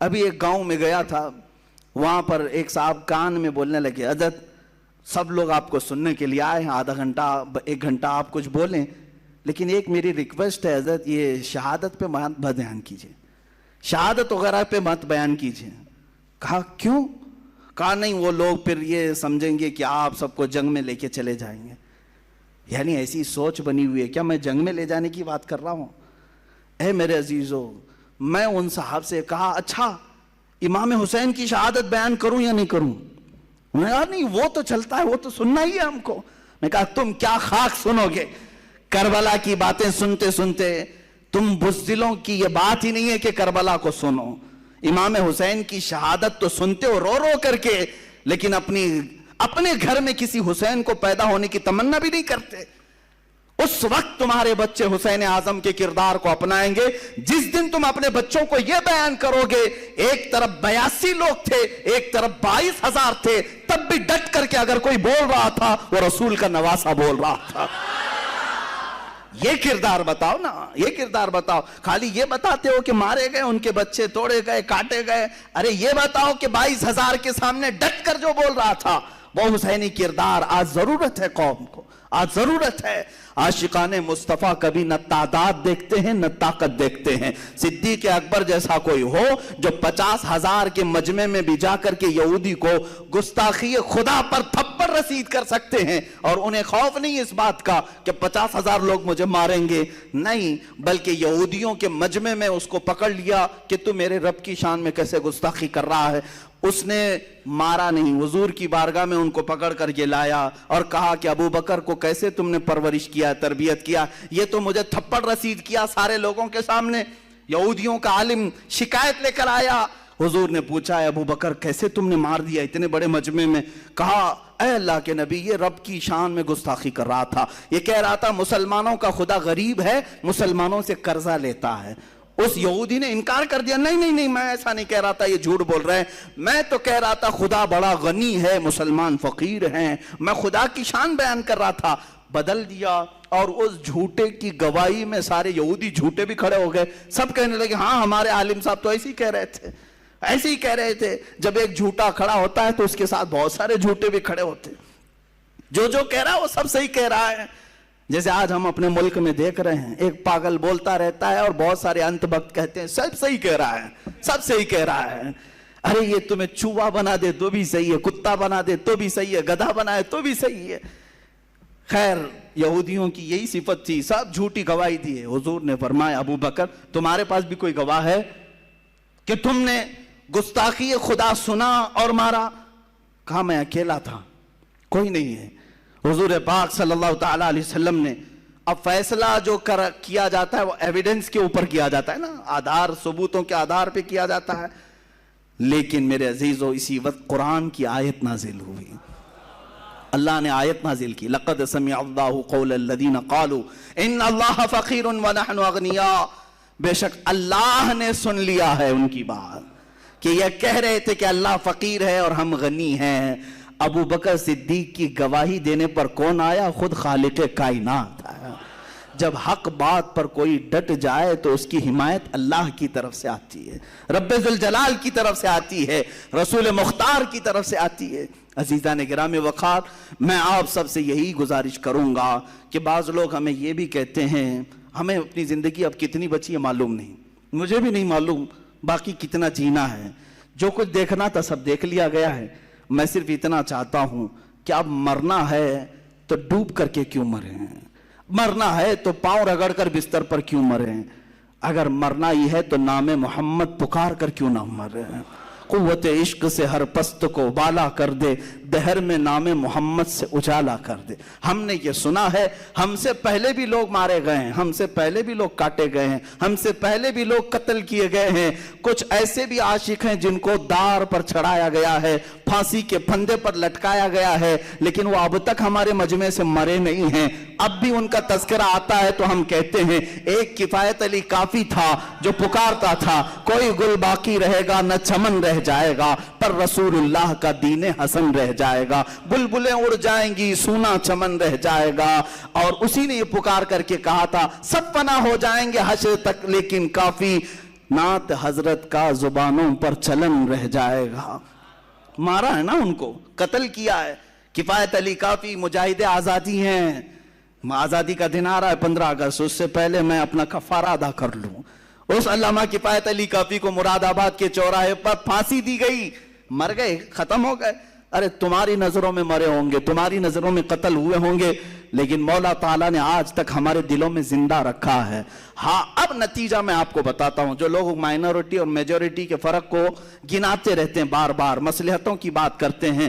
ابھی ایک گاؤں میں گیا تھا، وہاں پر ایک صاحب کان میں بولنے لگے، حضرت سب لوگ آپ کو سننے کے لیے آئے ہیں، آدھا گھنٹہ 1 گھنٹہ آپ کچھ بولیں، لیکن ایک میری ریکویسٹ ہے حضرت، یہ شہادت پہ مت بیان کیجئے، شہادت وغیرہ پہ مت بیان کیجئے. کہا کیوں؟ کہا نہیں، وہ لوگ پھر یہ سمجھیں گے کہ آپ سب کو جنگ میں لے کے چلے جائیں گے. یعنی ایسی سوچ بنی ہوئی ہے. کیا میں جنگ میں لے جانے کی بات کر رہا ہوں؟ اے میرے عزیزو، میں ان صاحب سے کہا اچھا امام حسین کی شہادت بیان کروں یا نہیں کروں؟ انہوں نے کہا نہیں، وہ تو چلتا ہے، وہ تو سننا ہی ہے ہم کو. میں کہا تم کیا خاک سنو گے؟ کربلا کی باتیں سنتے سنتے تم بزدلوں کی یہ بات ہی نہیں ہے کہ کربلا کو سنو. امام حسین کی شہادت تو سنتے ہو رو رو کر کے، لیکن اپنے گھر میں کسی حسین کو پیدا ہونے کی تمنا بھی نہیں کرتے۔ اس وقت تمہارے بچے حسین اعظم کے کردار کو اپنائیں گے جس دن تم اپنے بچوں کو یہ بیان کرو گے، ایک طرف 82 لوگ تھے، ایک طرف 22,000 تھے، تب بھی ڈٹ کر کے اگر کوئی بول رہا تھا وہ رسول کا نواسہ بول رہا تھا۔ یہ کردار بتاؤ نا، یہ کردار بتاؤ۔ خالی یہ بتاتے ہو کہ مارے گئے، ان کے بچے توڑے گئے، کاٹے گئے، ارے یہ بتاؤ کہ 22,000 کے سامنے ڈٹ کر جو بول رہا تھا وہ حسینی کردار۔ آج ضرورت ہے قوم کو، آج ضرورت ہے۔ عاشقان مصطفیٰ کبھی نہ تعداد دیکھتے ہیں نہ طاقت دیکھتے ہیں۔ صدیق اکبر جیسا کوئی ہو جو 50,000 کے مجمع میں بھی جا کر کے یہودی کو گستاخی خدا پر تھپڑ رسید کر سکتے ہیں، اور انہیں خوف نہیں اس بات کا کہ 50,000 لوگ مجھے ماریں گے، نہیں، بلکہ یہودیوں کے مجمع میں اس کو پکڑ لیا کہ تو میرے رب کی شان میں کیسے گستاخی کر رہا ہے۔ اس نے مارا نہیں، حضور کی بارگاہ میں ان کو پکڑ کر کے لایا اور کہا کہ ابو بکر کو کیسے تم نے پرورش کیا، تربیت کیا، یہ تو مجھے تھپڑ رسید کیا سارے لوگوں کے سامنے۔ یہودیوں کا عالم شکایت لے کر آیا، حضور نے پوچھا ابو بکر کیسے تم نے مار دیا اتنے بڑے مجمع میں؟ کہا اے اللہ کے نبی یہ رب کی شان میں گستاخی کر رہا تھا، یہ کہہ رہا تھا مسلمانوں کا خدا غریب ہے، مسلمانوں سے قرضہ لیتا ہے۔ اس یہودی نے انکار کر دیا، نہیں نہیں نہیں، میں ایسا نہیں کہہ رہا تھا، یہ جھوٹ بول رہے ہیں، میں تو کہہ رہا تھا خدا بڑا غنی ہے، مسلمان فقیر ہیں، میں خدا کی شان بیان کر رہا تھا۔ بدل دیا، اور اس جھوٹے کی گواہی میں سارے یہودی جھوٹے بھی کھڑے ہو گئے، سب کہنے لگے ہاں ہمارے عالم صاحب تو ایسے ہی کہہ رہے تھے، ایسے ہی کہہ رہے تھے۔ جب ایک جھوٹا کھڑا ہوتا ہے تو اس کے ساتھ بہت سارے جھوٹے بھی کھڑے ہوتے، جو کہہ رہا ہے وہ سب صحیح کہہ رہا ہے۔ جیسے آج ہم اپنے ملک میں دیکھ رہے ہیں، ایک پاگل بولتا رہتا ہے اور بہت سارے انت بخت کہتے ہیں سب صحیح کہہ رہا ہے، سب صحیح کہہ رہا ہے۔ ارے یہ تمہیں چوہا بنا دے تو بھی صحیح ہے، کتا بنا دے تو بھی صحیح ہے، گدھا بنائے تو بھی صحیح ہے۔ خیر یہودیوں کی یہی صفت تھی، سب جھوٹی گواہی دی ہے۔ حضور نے فرمایا ابو بکر تمہارے پاس بھی کوئی گواہ ہے کہ تم نے گستاخی خدا سنا اور مارا؟ کہا میں اکیلا تھا، کوئی نہیں ہے۔ حضور پاک صلی اللہ تعالیٰ علیہ وسلم نے، اب فیصلہ جو کیا جاتا ہے وہ ایویڈنس کے اوپر کیا جاتا ہے نا، آدھار ثبوتوں کے آدھار پہ کیا جاتا ہے، لیکن میرے عزیزو اسی وقت قرآن کی آیت نازل ہوئی، اللہ نے آیت نازل کی، لقد سمع اللہ قول الذین قالوا ان اللہ فقیر ونحن اغنیاء، بے شک اللہ نے سن لیا ہے ان کی بات کہ یہ کہہ رہے تھے کہ اللہ فقیر ہے اور ہم غنی ہیں۔ ابو بکر صدیق کی گواہی دینے پر کون آیا؟ خود خالق کائنات آیا۔ جب حق بات پر کوئی ڈٹ جائے تو اس کی حمایت اللہ کی طرف سے آتی ہے، رب ذوالجلال کی طرف سے آتی ہے، رسول مختار کی طرف سے آتی ہے۔ عزیزان گرامی وقار، میں آپ سب سے یہی گزارش کروں گا کہ بعض لوگ ہمیں یہ بھی کہتے ہیں ہمیں اپنی زندگی اب کتنی بچی ہے معلوم نہیں، مجھے بھی نہیں معلوم باقی کتنا جینا ہے، جو کچھ دیکھنا تھا سب دیکھ لیا گیا ہے، میں صرف اتنا چاہتا ہوں کہ اب مرنا ہے تو ڈوب کر کے کیوں مریں، مرنا ہے تو پاؤں رگڑ کر بستر پر کیوں مریں، اگر مرنا ہی ہے تو نام محمد پکار کر کیوں نہ مریں، قوت عشق سے ہر پست کو بالا کر دے، دہر میں نام محمد سے اجالا کر دے۔ ہم نے یہ سنا ہے ہم سے پہلے بھی لوگ مارے گئے ہیں، ہم سے پہلے بھی لوگ کاٹے گئے ہیں، ہم سے پہلے بھی لوگ قتل کیے گئے ہیں، کچھ ایسے بھی عاشق ہیں جن کو دار پر چڑھایا گیا ہے، پھانسی کے پھندے پر لٹکایا گیا ہے، لیکن وہ اب تک ہمارے مجمع سے مرے نہیں ہیں، اب بھی ان کا تذکرہ آتا ہے تو ہم کہتے ہیں ایک کفایت علی کافی تھا جو پکارتا تھا کوئی گل باقی رہے گا نہ چمن رہ جائے گا، پر رسول اللہ کا دین حسن رہ جائے گا، بلبلیں اڑ جائیں گی سونا چمن رہ جائے گا۔ اور اسی نے یہ پکار کر کے کہا تھا سب فنا ہو جائیں گے حشر تک لیکن کافی نعت حضرت کا زبانوں پر چلن رہ جائے گا۔ مارا ہے نا ان کو، قتل کیا ہے۔ کفایت علی کافی مجاہد آزادی ہیں، آزادی کا دن آ رہا ہے 15 اگست، اس سے پہلے میں اپنا کفارہ ادا کر لوں۔ اس علامہ کفایت علی کافی کو مراد آباد کے چوراہے پر پھانسی دی گئی، مر گئے، ختم ہو گئے۔ ارے تمہاری نظروں میں مرے ہوں گے، تمہاری نظروں میں قتل ہوئے ہوں گے، لیکن مولا تعالیٰ نے آج تک ہمارے دلوں میں زندہ رکھا ہے۔ ہاں اب نتیجہ میں آپ کو بتاتا ہوں، جو لوگ مائنورٹی اور میجورٹی کے فرق کو گناتے رہتے ہیں، بار بار مصلحتوں کی بات کرتے ہیں،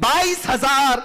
22,000।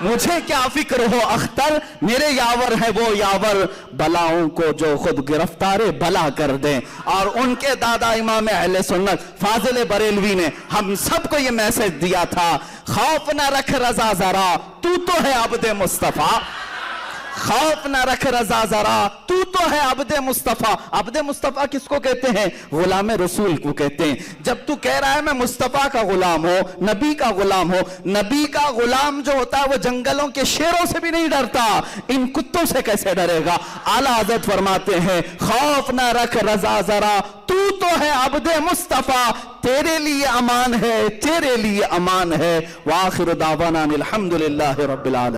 مجھے کیا فکر ہو اختر، میرے یاور ہے وہ یاور، بلاؤں کو جو خود گرفتار بلا کر دیں۔ اور ان کے دادا امام اہل سنت فاضل بریلوی نے ہم سب کو یہ میسج دیا تھا، خوف نہ رکھ رضا ذرا، تو ہے عبد مصطفیٰ۔ خوف نہ رکھ رضا ذرا، تو ہے عبد مصطفیٰ۔ عبد مصطفیٰ کس کو کہتے ہیں؟ غلام رسول کو کہتے ہیں۔ جب تو کہہ رہا ہے میں مصطفیٰ کا غلام ہوں، نبی کا غلام ہوں، نبی کا غلام جو ہوتا ہے وہ جنگلوں کے شیروں سے بھی نہیں ڈرتا، ان کتوں سے کیسے ڈرے گا؟ اعلیٰ حضرت فرماتے ہیں خوف نہ رکھ رضا ذرا، تو ہے عبد مصطفیٰ، تیرے لیے امان ہے، تیرے لیے امان ہے۔ وآخر دعوانا الحمدللہ رب العالمین۔